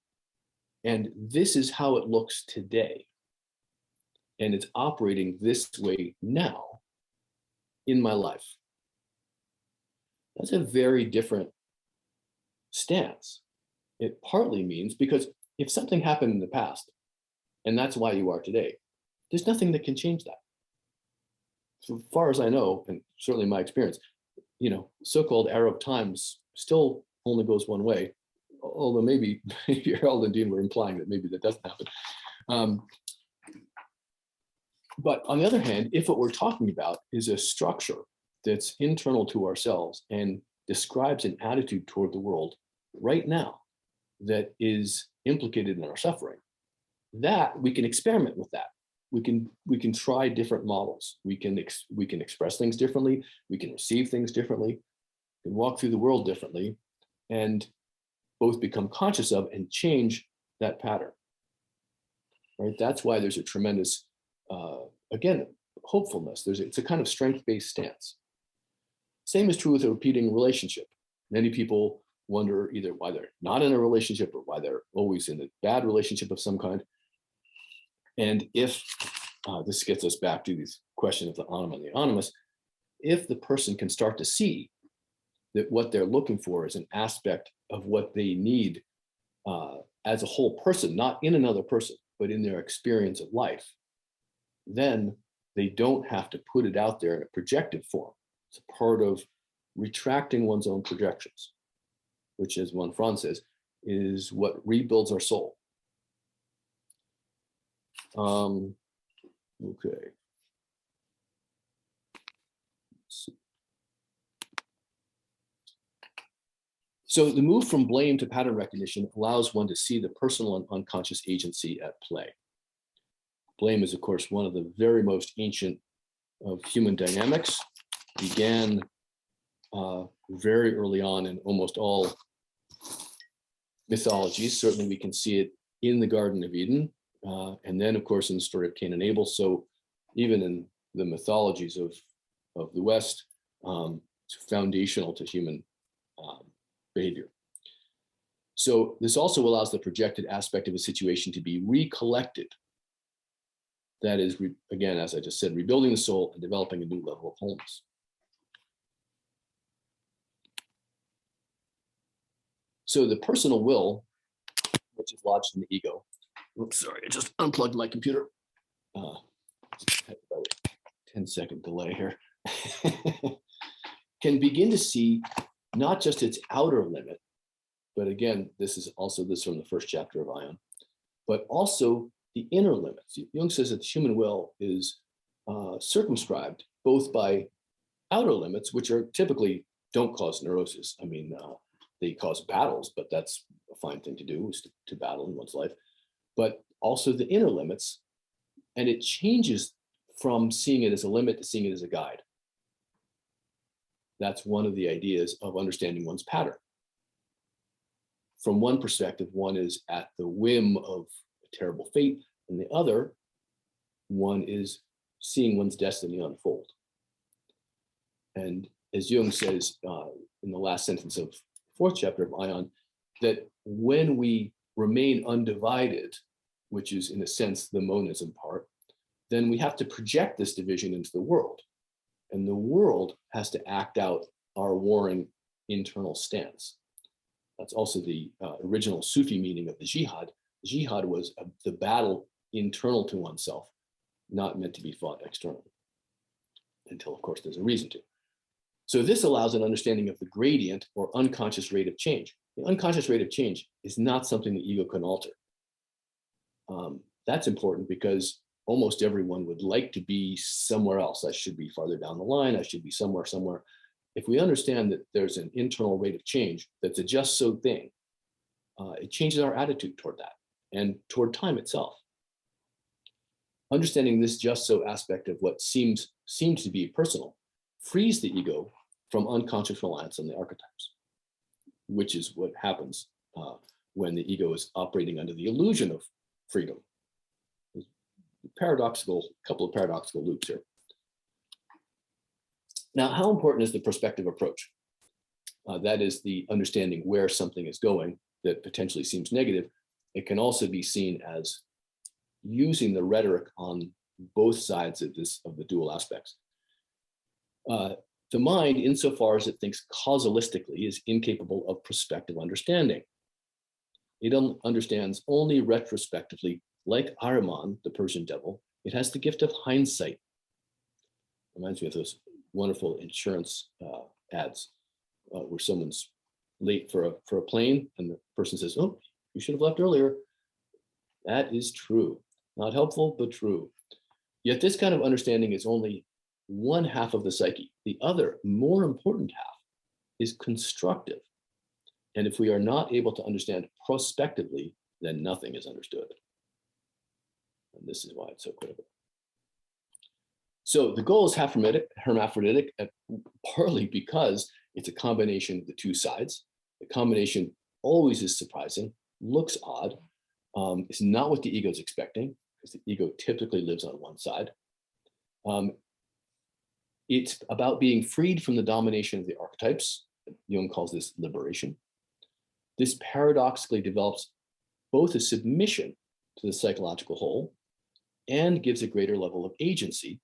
And this is how it looks today. And it's operating this way now in my life. That's a very different stance. It partly means because if something happened in the past, and that's why you are today, there's nothing that can change that. So far as I know, and certainly my experience, so-called arrow of times still only goes one way. Although maybe Harold and Dean were implying that maybe that doesn't happen. But on the other hand, if what we're talking about is a structure that's internal to ourselves and describes an attitude toward the world right now that is implicated in our suffering, that we can experiment with that. We can try different models. We can express things differently. We can receive things differently. We can walk through the world differently, and both become conscious of and change that pattern. Right? That's why there's a tremendous, again, hopefulness. It's a kind of strength-based stance. Same is true with a repeating relationship. Many people wonder either why they're not in a relationship or why they're always in a bad relationship of some kind. And if this gets us back to this question of the anima and the animus, if the person can start to see that what they're looking for is an aspect of what they need as a whole person, not in another person, but in their experience of life, then they don't have to put it out there in a projective form. It's a part of retracting one's own projections, which, as one Franz says, is what rebuilds our soul. Okay. So the move from blame to pattern recognition allows one to see the personal and unconscious agency at play. Blame is, of course, one of the very most ancient of human dynamics. Began very early on in almost all mythologies. Certainly we can see it in the Garden of Eden. And then, of course, in the story of Cain and Abel. So even in the mythologies of the West, it's foundational to human behavior. So this also allows the projected aspect of a situation to be recollected. That is, again, as I just said, rebuilding the soul and developing a new level of wholeness. So the personal will, which is lodged in the ego. Oops, sorry, I just unplugged my computer. Had about a 10-second delay here. Can begin to see not just its outer limit, but again, this is also this from the first chapter of Ion, but also the inner limits. Jung says that the human will is circumscribed both by outer limits, which are typically don't cause neurosis. I mean, they cause battles, but that's a fine thing to do, is to battle in one's life. But also the inner limits, and it changes from seeing it as a limit to seeing it as a guide. That's one of the ideas of understanding one's pattern. From one perspective, one is at the whim of a terrible fate, and the other one is seeing one's destiny unfold. And as Jung says in the last sentence of the fourth chapter of Ion, that when we remain undivided, which is in a sense the monism part, then we have to project this division into the world. And the world has to act out our warring internal stance. That's also the original Sufi meaning of the jihad. Jihad was the battle internal to oneself, not meant to be fought externally, until, of course, there's a reason to. So this allows an understanding of the gradient or unconscious rate of change. The unconscious rate of change is not something the ego can alter. That's important because almost everyone would like to be somewhere else. I should be farther down the line. I should be somewhere. If we understand that there's an internal rate of change that's a just so thing, it changes our attitude toward that and toward time itself. Understanding this just so aspect of what seems to be personal frees the ego from unconscious reliance on the archetypes, which is what happens when the ego is operating under the illusion of freedom. Couple of paradoxical loops here. Now, how important is the prospective approach? That is the understanding where something is going that potentially seems negative. It can also be seen as using the rhetoric on both sides of the dual aspects. The mind, insofar as it thinks causalistically, is incapable of prospective understanding. It understands only retrospectively, like Ahriman, the Persian devil. It has the gift of hindsight. Reminds me of those wonderful insurance ads where someone's late for a plane and the person says, "Oh, you should have left earlier." That is true. Not helpful, but true. Yet this kind of understanding is only one half of the psyche. The other, more important half, is constructive. And if we are not able to understand prospectively, then nothing is understood. And this is why it's so critical. So the goal is hermaphroditic, partly because it's a combination of the two sides. The combination always is surprising, looks odd. It's not what the ego is expecting, because the ego typically lives on one side. It's about being freed from the domination of the archetypes. Jung calls this liberation. This paradoxically develops both a submission to the psychological whole and gives a greater level of agency,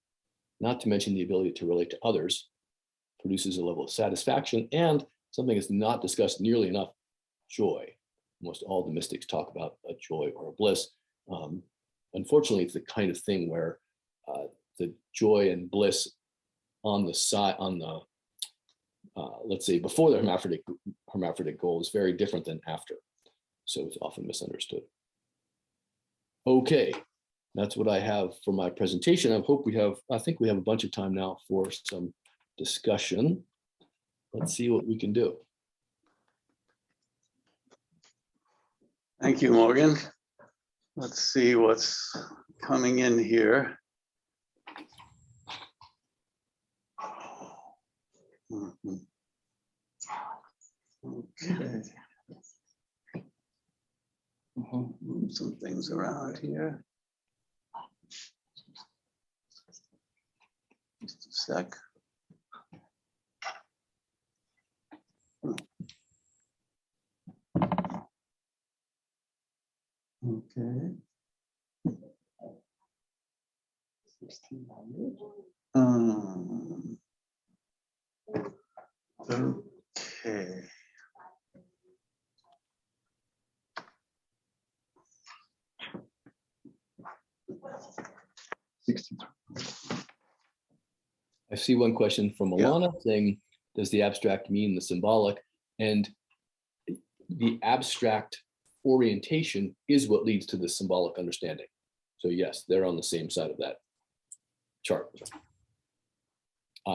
not to mention the ability to relate to others, produces a level of satisfaction, and something that's not discussed nearly enough, joy. Almost all the mystics talk about a joy or a bliss. Unfortunately, it's the kind of thing where the joy and bliss on the side, let's say before the hermaphroditic goal is very different than after. So it's often misunderstood. Okay, that's what I have for my presentation. I think we have a bunch of time now for some discussion. Let's see what we can do. Thank you, Morgan. Let's see what's coming in here. Okay. Move some things around here. Just a sec. Okay. 1600. Okay. I see one question from Alana saying, does the abstract mean the symbolic? And the abstract orientation is what leads to the symbolic understanding. So yes, they're on the same side of that chart.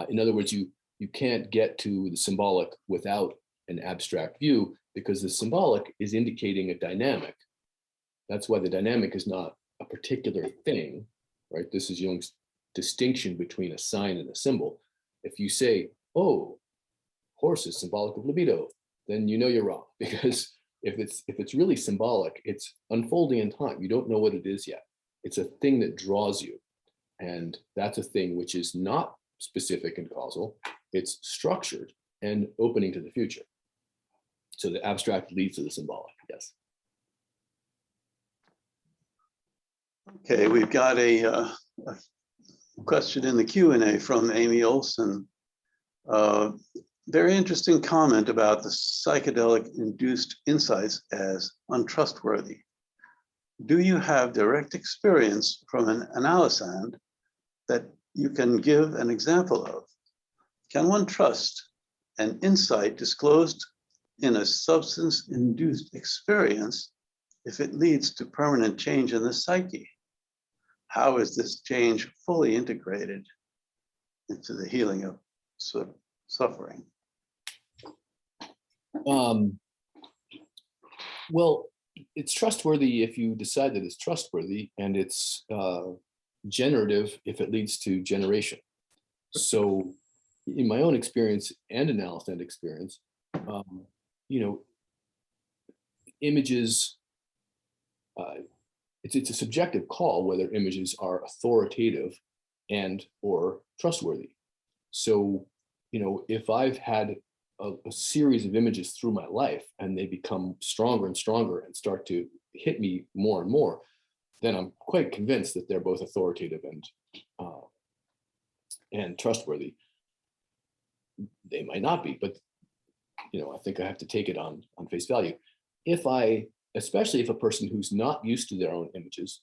In other words, you can't get to the symbolic without an abstract view, because the symbolic is indicating a dynamic. That's why the dynamic is not a particular thing, right? This is Jung's distinction between a sign and a symbol. If you say, oh, horse is symbolic of libido, then you know you're wrong, because if it's really symbolic, it's unfolding in time. You don't know what it is yet. It's a thing that draws you. And that's a thing which is not specific and causal. It's structured and opening to the future. So the abstract leads to the symbolic, yes. Okay, we've got a question in the Q&A from Amy Olson. Very interesting comment about the psychedelic-induced insights as untrustworthy. Do you have direct experience from an analysand that you can give an example of? Can one trust an insight disclosed in a substance-induced experience if it leads to permanent change in the psyche? How is this change fully integrated into the healing of suffering? Well, it's trustworthy if you decide that it's trustworthy, and it's generative if it leads to generation. So in my own experience and analysand experience, images, it's a subjective call whether images are authoritative and or trustworthy. So, if I've had a series of images through my life and they become stronger and stronger and start to hit me more and more, then I'm quite convinced that they're both authoritative and trustworthy. They might not be, but I think I have to take it on face value. Especially if a person who's not used to their own images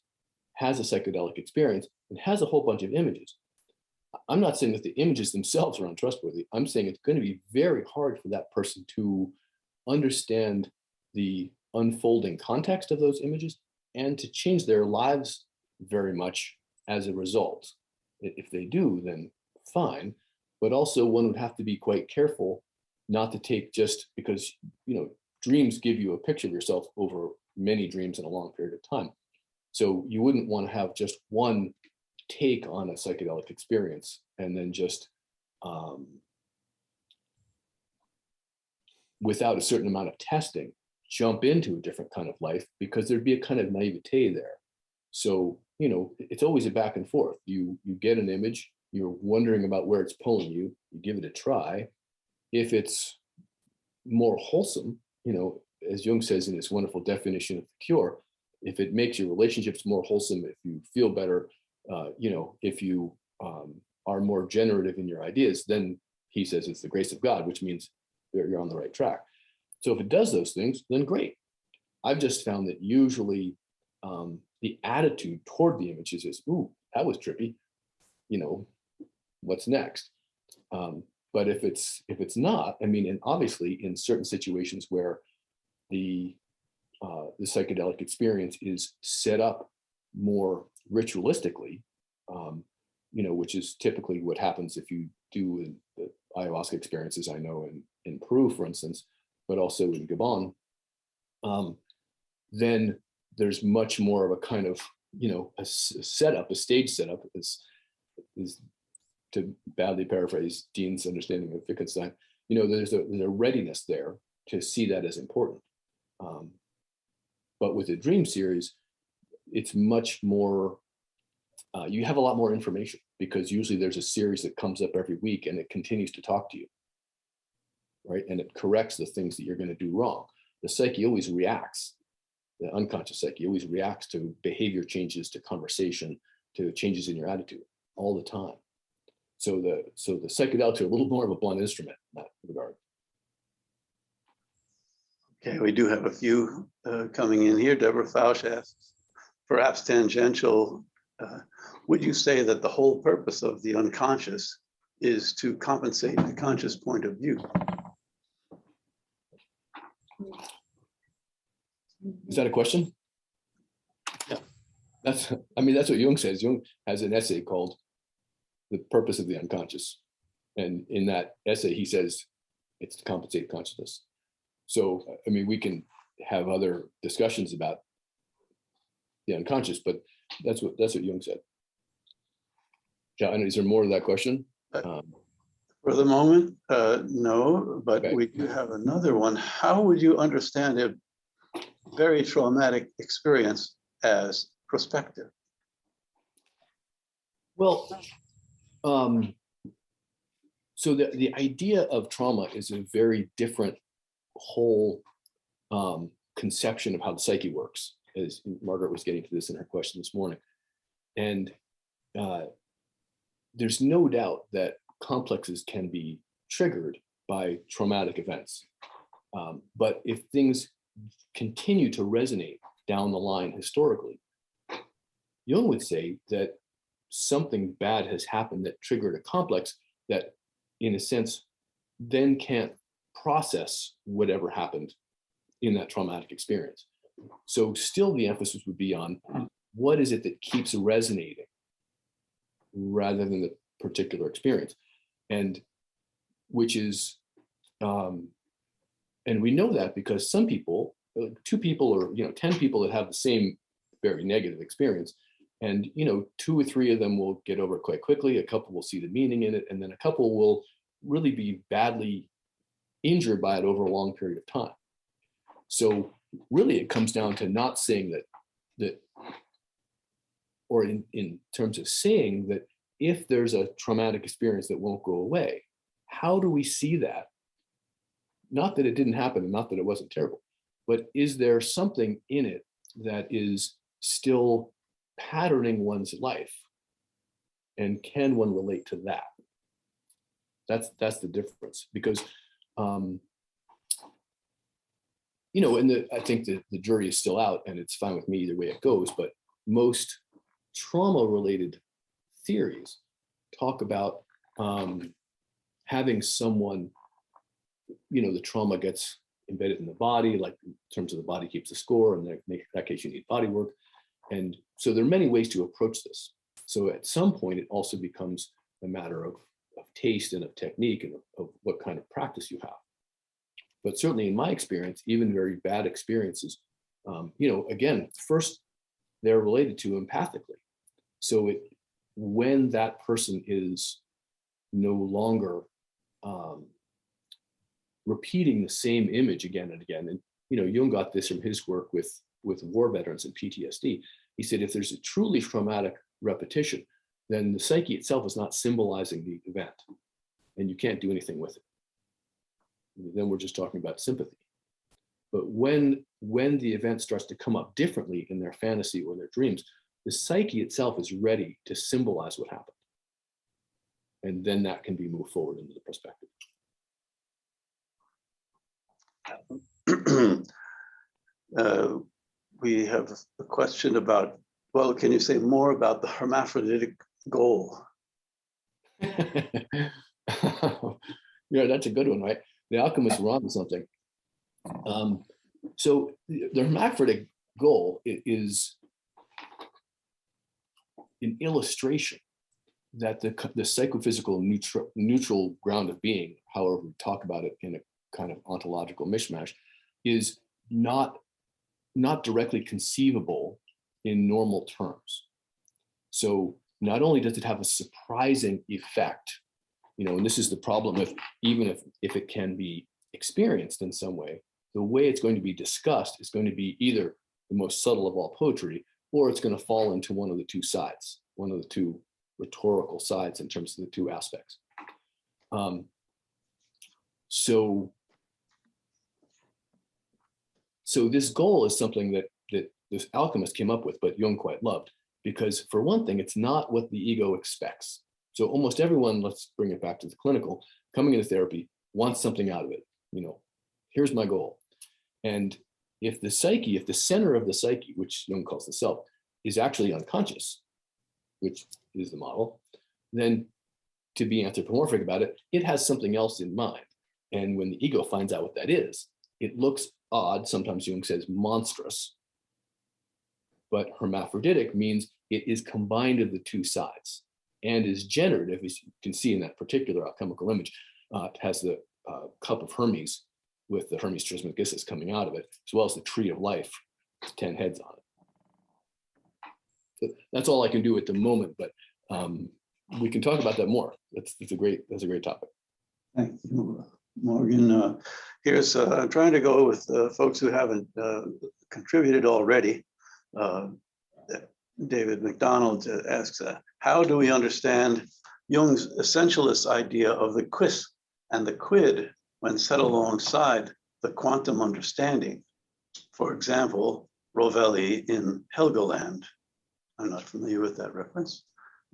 has a psychedelic experience and has a whole bunch of images, I'm not saying that the images themselves are untrustworthy. I'm saying it's going to be very hard for that person to understand the unfolding context of those images and to change their lives very much as a result. If they do, then fine. But also one would have to be quite careful not to take just because, dreams give you a picture of yourself over many dreams in a long period of time. So you wouldn't want to have just one take on a psychedelic experience and then just without a certain amount of testing jump into a different kind of life, because there'd be a kind of naivete there. So it's always a back and forth. You get an image, you're wondering about where it's pulling you, you give it a try. If it's more wholesome, as Jung says in his wonderful definition of the cure, if it makes your relationships more wholesome, if you feel better, if you are more generative in your ideas, then he says it's the grace of God, which means you're on the right track. So if it does those things, then great. I've just found that usually the attitude toward the images is, ooh, that was trippy. What's next? But if it's not, and obviously in certain situations where the psychedelic experience is set up more ritualistically, which is typically what happens if you do the ayahuasca experiences, I know in Peru, for instance, but also in Gabon, then there's much more of a kind of, a stage setup is to badly paraphrase Dean's understanding of Wittgenstein, there's a readiness there to see that as important. But with the dream series, it's much more, you have a lot more information, because usually there's a series that comes up every week and it continues to talk to you, right? And it corrects the things that you're going to do wrong. The psyche always reacts. The unconscious psyche always reacts to behavior changes, to conversation, to changes in your attitude all the time. So the psychedelics are a little more of a blunt instrument in that regard. Okay, we do have a few coming in here. Deborah Fausch asks, perhaps tangential, would you say that the whole purpose of the unconscious is to compensate the conscious point of view? Is that a question? Yeah, that's what Jung says. Jung has an essay called The Purpose of the Unconscious. And in that essay, he says it's to compensate consciousness. So, we can have other discussions about the unconscious, but that's what Jung said. Yeah, is there more to that question? For the moment, no, but okay. We do have another one. How would you understand a very traumatic experience as prospective? Well, so the idea of trauma is a very different whole conception of how the psyche works, as Margaret was getting to this in her question this morning. And there's no doubt that complexes can be triggered by traumatic events. But if things continue to resonate down the line historically, Jung would say that something bad has happened that triggered a complex that, in a sense, then can't process whatever happened in that traumatic experience. So still the emphasis would be on what is it that keeps resonating rather than the particular experience. And which is, and we know that because some people, 2 people or 10 people that have the same very negative experience, and 2 or 3 of them will get over it quite quickly, a couple will see the meaning in it, and then a couple will really be badly injured by it over a long period of time. So really it comes down to not saying that or in terms of saying that if there's a traumatic experience that won't go away, how do we see that? Not that it didn't happen and not that it wasn't terrible, but is there something in it that is still patterning one's life? And can one relate to that? That's the difference, because I think that the jury is still out, and it's fine with me either way it goes, but most trauma-related theories talk about having someone, the trauma gets embedded in the body, like in terms of the body keeps the score, and in that case you need body work. And so there are many ways to approach this. So at some point it also becomes a matter of taste and of technique and of what kind of practice you have. But certainly in my experience, even very bad experiences, again, first they're related to empathically. So when that person is no longer repeating the same image again and again, and Jung got this from his work with war veterans and PTSD. He said if there's a truly traumatic repetition, then the psyche itself is not symbolizing the event, and you can't do anything with it. Then we're just talking about sympathy. But when the event starts to come up differently in their fantasy or their dreams, the psyche itself is ready to symbolize what happened. And then that can be moved forward into the perspective. We have a question about, well, can you say more about the hermaphroditic goal? Yeah, that's a good one, right? The alchemists were onto something. So the hermaphroditic goal is an illustration that the psychophysical neutral ground of being, however we talk about it in a kind of ontological mishmash, is not directly conceivable in normal terms. So not only does it have a surprising effect, and this is the problem with, even if it can be experienced in some way, the way it's going to be discussed is going to be either the most subtle of all poetry, or it's going to fall into one of the two sides, one of the two rhetorical sides in terms of the two aspects. So this goal is something that this alchemist came up with, but Jung quite loved, because for one thing, it's not what the ego expects. So almost everyone, let's bring it back to the clinical, coming into therapy wants something out of it. Here's my goal. And if the center of the psyche, which Jung calls the self, is actually unconscious, which is the model, then to be anthropomorphic about it, it has something else in mind. And when the ego finds out what that is, it looks odd. Sometimes Jung says monstrous, but hermaphroditic means it is combined of the two sides and is generative, as you can see in that particular alchemical image. It has the cup of Hermes with the Hermes Trismegistus coming out of it, as well as the tree of life, 10 heads on it. So that's all I can do at the moment, but we can talk about that more. That's a great topic. Thank you, Morgan. Here's I'm trying to go with folks who haven't contributed already. David McDonald asks, how do we understand Jung's essentialist idea of the quis and the quid when set alongside the quantum understanding. For example, Rovelli in Helgoland, I'm not familiar with that reference,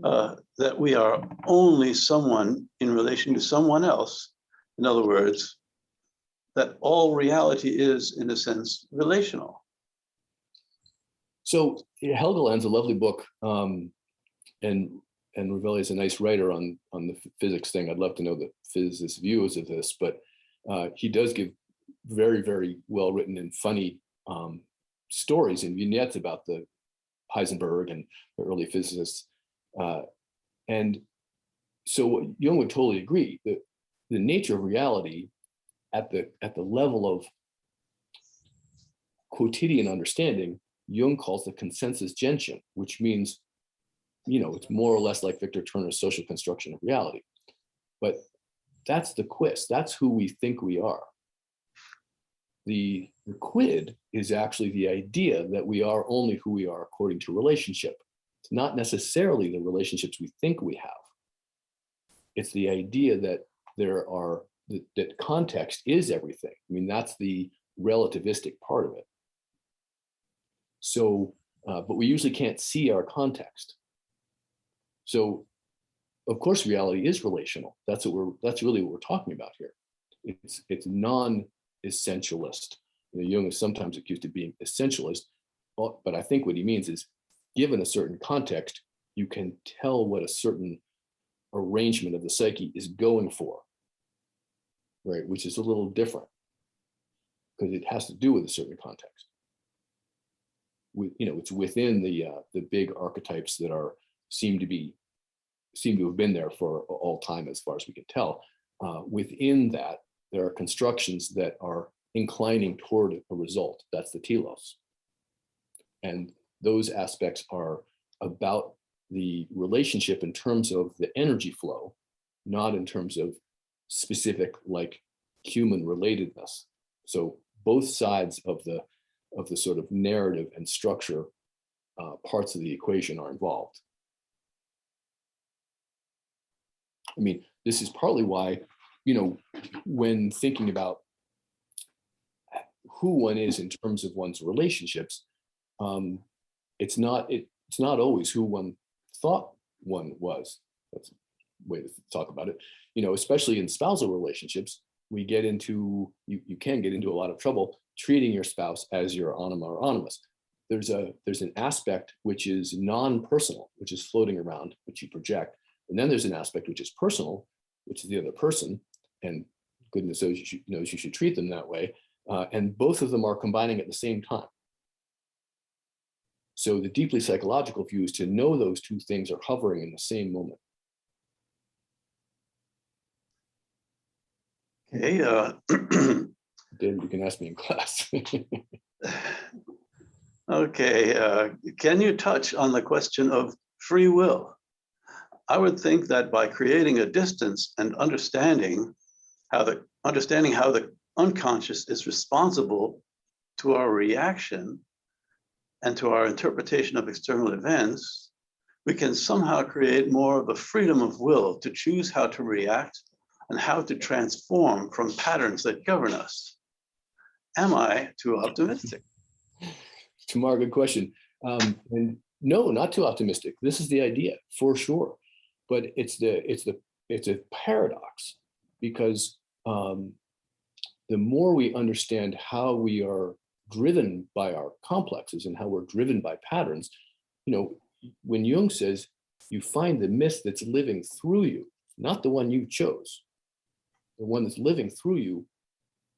that we are only someone in relation to someone else. In other words, that all reality is, in a sense, relational. So Helgoland's a lovely book, and Rovelli is a nice writer on the physics thing. I'd love to know the physicist's views of this, but he does give very, very well written and funny stories and vignettes about the Heisenberg and the early physicists. And so Jung would totally agree that the nature of reality at the level of quotidian understanding, Jung calls the consensus gentian, which means, it's more or less like Victor Turner's social construction of reality. But that's the quis, that's who we think we are. The quid is actually the idea that we are only who we are according to relationship. It's not necessarily the relationships we think we have. It's the idea that that context is everything. I mean, that's the relativistic part of it. So, but we usually can't see our context. So, of course, reality is relational. That's really what we're talking about here. It's non-essentialist. Jung is sometimes accused of being essentialist, but I think what he means is, given a certain context, you can tell what a certain arrangement of the psyche is going for, right? Which is a little different because it has to do with a certain context. It's within the big archetypes that seem to have been there for all time, as far as we can tell. Within that, there are constructions that are inclining toward a result. That's the telos. And those aspects are about the relationship in terms of the energy flow, not in terms of specific like human relatedness. So both sides of the sort of narrative and structure parts of the equation are involved. I mean, this is partly why, when thinking about who one is in terms of one's relationships, it's not always who one thought one was. That's a way to talk about it. Especially in spousal relationships, you can get into a lot of trouble treating your spouse as your anima or animus. There's an aspect which is non-personal, which is floating around, which you project. And then there's an aspect which is personal, which is the other person. And goodness knows you should treat them that way. And both of them are combining at the same time. So the deeply psychological view is to know those two things are hovering in the same moment. Okay. David, you can ask me in class. Okay. Can you touch on the question of free will? I would think that by creating a distance and understanding how the unconscious is responsible to our reaction and to our interpretation of external events, we can somehow create more of a freedom of will to choose how to react and how to transform from patterns that govern us. Am I too optimistic? Tamar, good question. And no, not too optimistic. This is the idea for sure, but it's a paradox because the more we understand how we are driven by our complexes and how we're driven by patterns, when Jung says you find the myth that's living through you, not the one you chose, the one that's living through you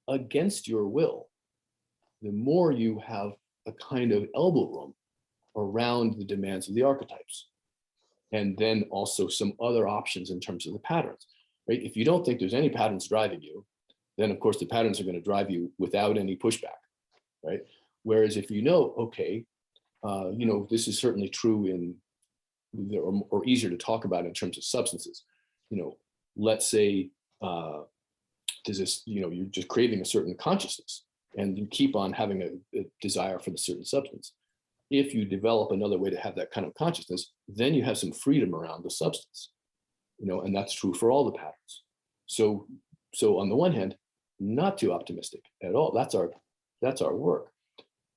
against your will, the more you have a kind of elbow room around the demands of the archetypes. And then also some other options in terms of the patterns, right? If you don't think there's any patterns driving you, then of course the patterns are going to drive you without any pushback, right? Whereas if okay, this is certainly true or easier to talk about in terms of substances. Let's say there's this, you're just craving a certain consciousness and you keep on having a desire for the certain substance. If you develop another way to have that kind of consciousness, then you have some freedom around the substance, and that's true for all the patterns. So on the one hand, not too optimistic at all. That's our work.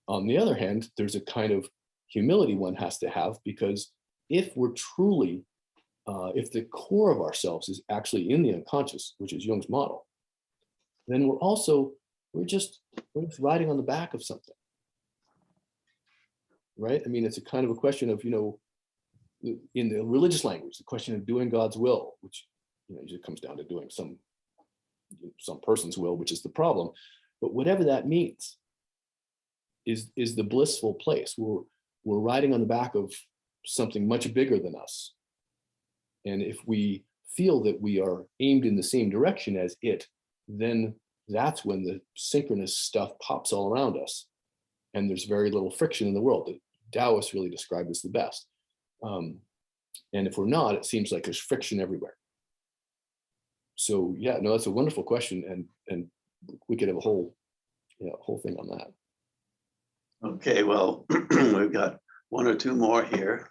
On the other hand, there's a kind of humility one has to have, because if we're truly, if the core of ourselves is actually in the unconscious, which is Jung's model, then we're just riding on the back of something, right? I mean, it's a kind of a question of, in the religious language, the question of doing God's will, which usually comes down to doing some person's will, which is the problem. But whatever that means is the blissful place. We're riding on the back of something much bigger than us. And if we feel that we are aimed in the same direction as it, then that's when the synchronous stuff pops all around us. And there's very little friction in the world. The Taoists really describe this the best. And if we're not, it seems like there's friction everywhere. So yeah, no, that's a wonderful question. And we could have a whole thing on that. Okay, well, we've got one or two more here.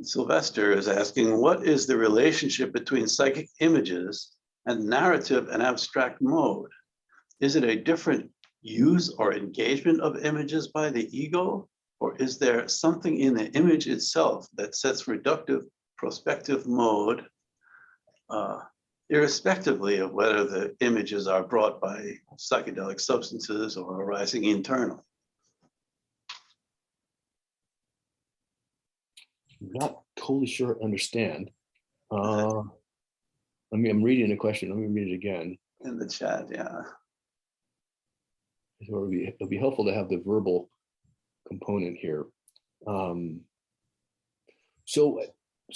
Sylvester is asking, what is the relationship between psychic images and narrative and abstract mode? Is it a different use or engagement of images by the ego? Or is there something in the image itself that sets reductive prospective mode, irrespectively of whether the images are brought by psychedelic substances or arising internally? I'm not totally sure I understand. I'm reading the question. Let me read it again. In the chat, yeah. So it'll be helpful to have the verbal component here. So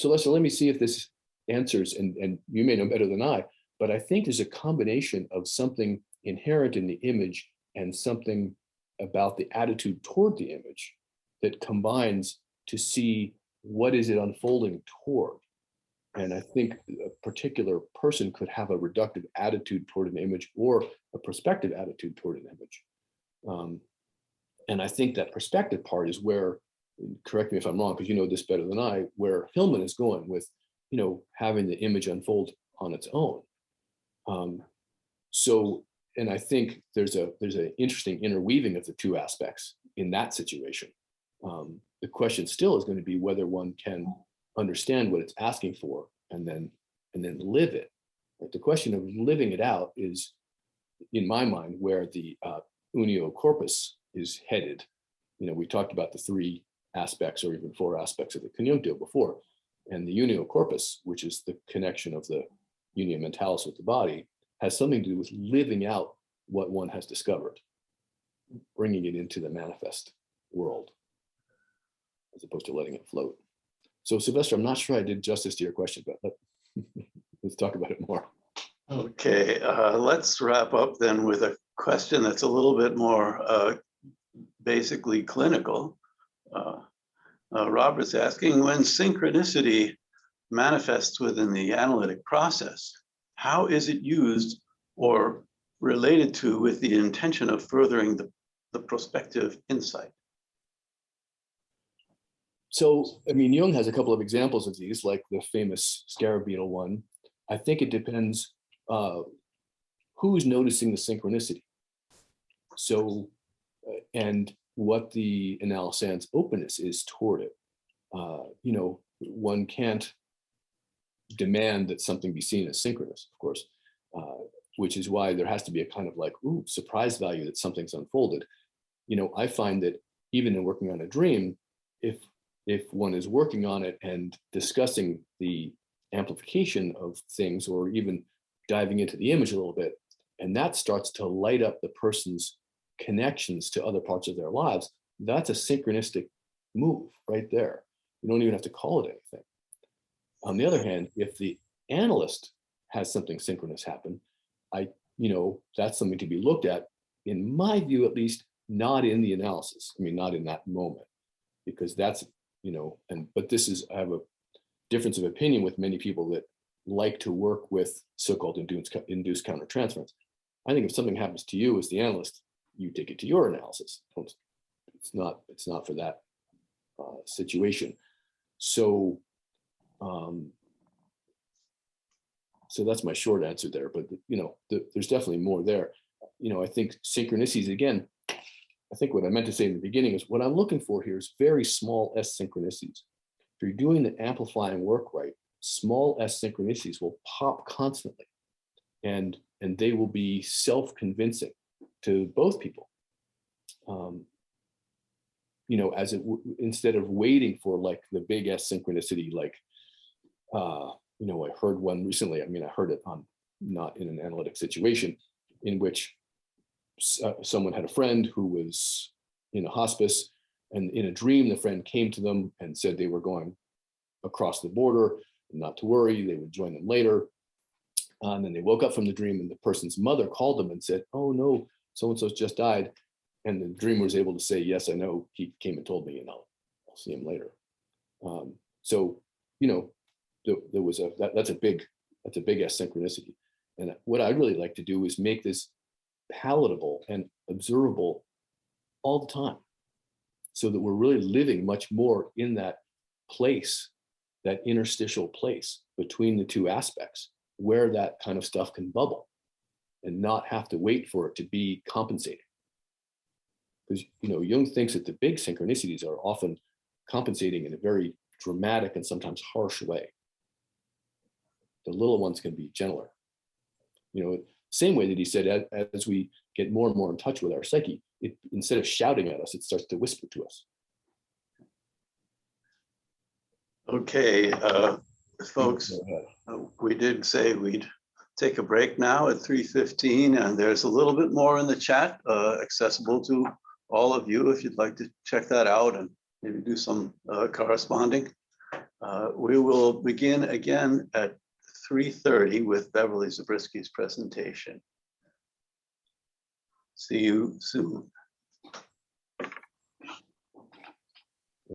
Lester, let me see if this answers, and you may know better than I, but I think there's a combination of something inherent in the image and something about the attitude toward the image that combines to see what is it unfolding toward. And I think a particular person could have a reductive attitude toward an image or a prospective attitude toward an image. And I think that perspective part is where, correct me if I'm wrong, because you know this better than I, where Hillman is going with, having the image unfold on its own. And I think there's an interesting interweaving of the two aspects in that situation. The question still is going to be whether one can understand what it's asking for and then live it. But the question of living it out is, in my mind, where the unio corpus is headed. We talked about the 3 aspects or even 4 aspects of the conjunctio before, and the unio corpus, which is the connection of the unio mentalis with the body, has something to do with living out what one has discovered, bringing it into the manifest world, as opposed to letting it float. So Sylvester, I'm not sure I did justice to your question, but let's talk about it more. Okay, let's wrap up then with a question that's a little bit more basically clinical. Robert's asking, when synchronicity manifests within the analytic process, how is it used or related to with the intention of furthering the prospective insight? So, Jung has a couple of examples of these, like the famous scarab beetle one. I think it depends who's noticing the synchronicity. So, and what the analysand's openness is toward it. One can't demand that something be seen as synchronous, of course, which is why there has to be a kind of like, surprise value that something's unfolded. I find that even in working on a dream, if one is working on it and discussing the amplification of things, or even diving into the image a little bit, and that starts to light up the person's connections to other parts of their lives, that's a synchronistic move right there. You don't even have to call it anything. On the other hand, if the analyst has something synchronous happen, that's something to be looked at, in my view, at least, not in the analysis. Not in that moment, because that's, but I have a difference of opinion with many people that like to work with so-called induced countertransference. I think if something happens to you as the analyst, you take it to your analysis. It's not for that situation. So So that's my short answer there. But there's definitely more there. I think synchronicities, again, I think what I meant to say in the beginning is what I'm looking for here is very small s synchronicities. If you're doing the amplifying work right, small s synchronicities will pop constantly, and they will be self-convincing to both people. Instead of waiting for like the big s synchronicity, like I heard one recently. I mean, I heard it on not in an analytic situation, in which someone had a friend who was in a hospice, and in a dream, the friend came to them and said they were going across the border, not to worry, they would join them later. And then they woke up from the dream, and the person's mother called them and said, "Oh no, so-and-so's just died." And the dreamer was able to say, "Yes, I know. He came and told me, and I'll see him later." There was that's a big S synchronicity. And what I really like to do is make this palatable and observable all the time, so that we're really living much more in that place, that interstitial place between the two aspects, where that kind of stuff can bubble and not have to wait for it to be compensating. Because Jung thinks that the big synchronicities are often compensating in a very dramatic and sometimes harsh way. The little ones can be gentler. Same way that he said, as we get more and more in touch with our psyche, instead of shouting at us, it starts to whisper to us. Okay, folks, we did say we'd take a break now at 3:15, and there's a little bit more in the chat accessible to all of you if you'd like to check that out and maybe do some corresponding. We will begin again at 3:30 with Beverly Zabrisky's presentation. See you soon.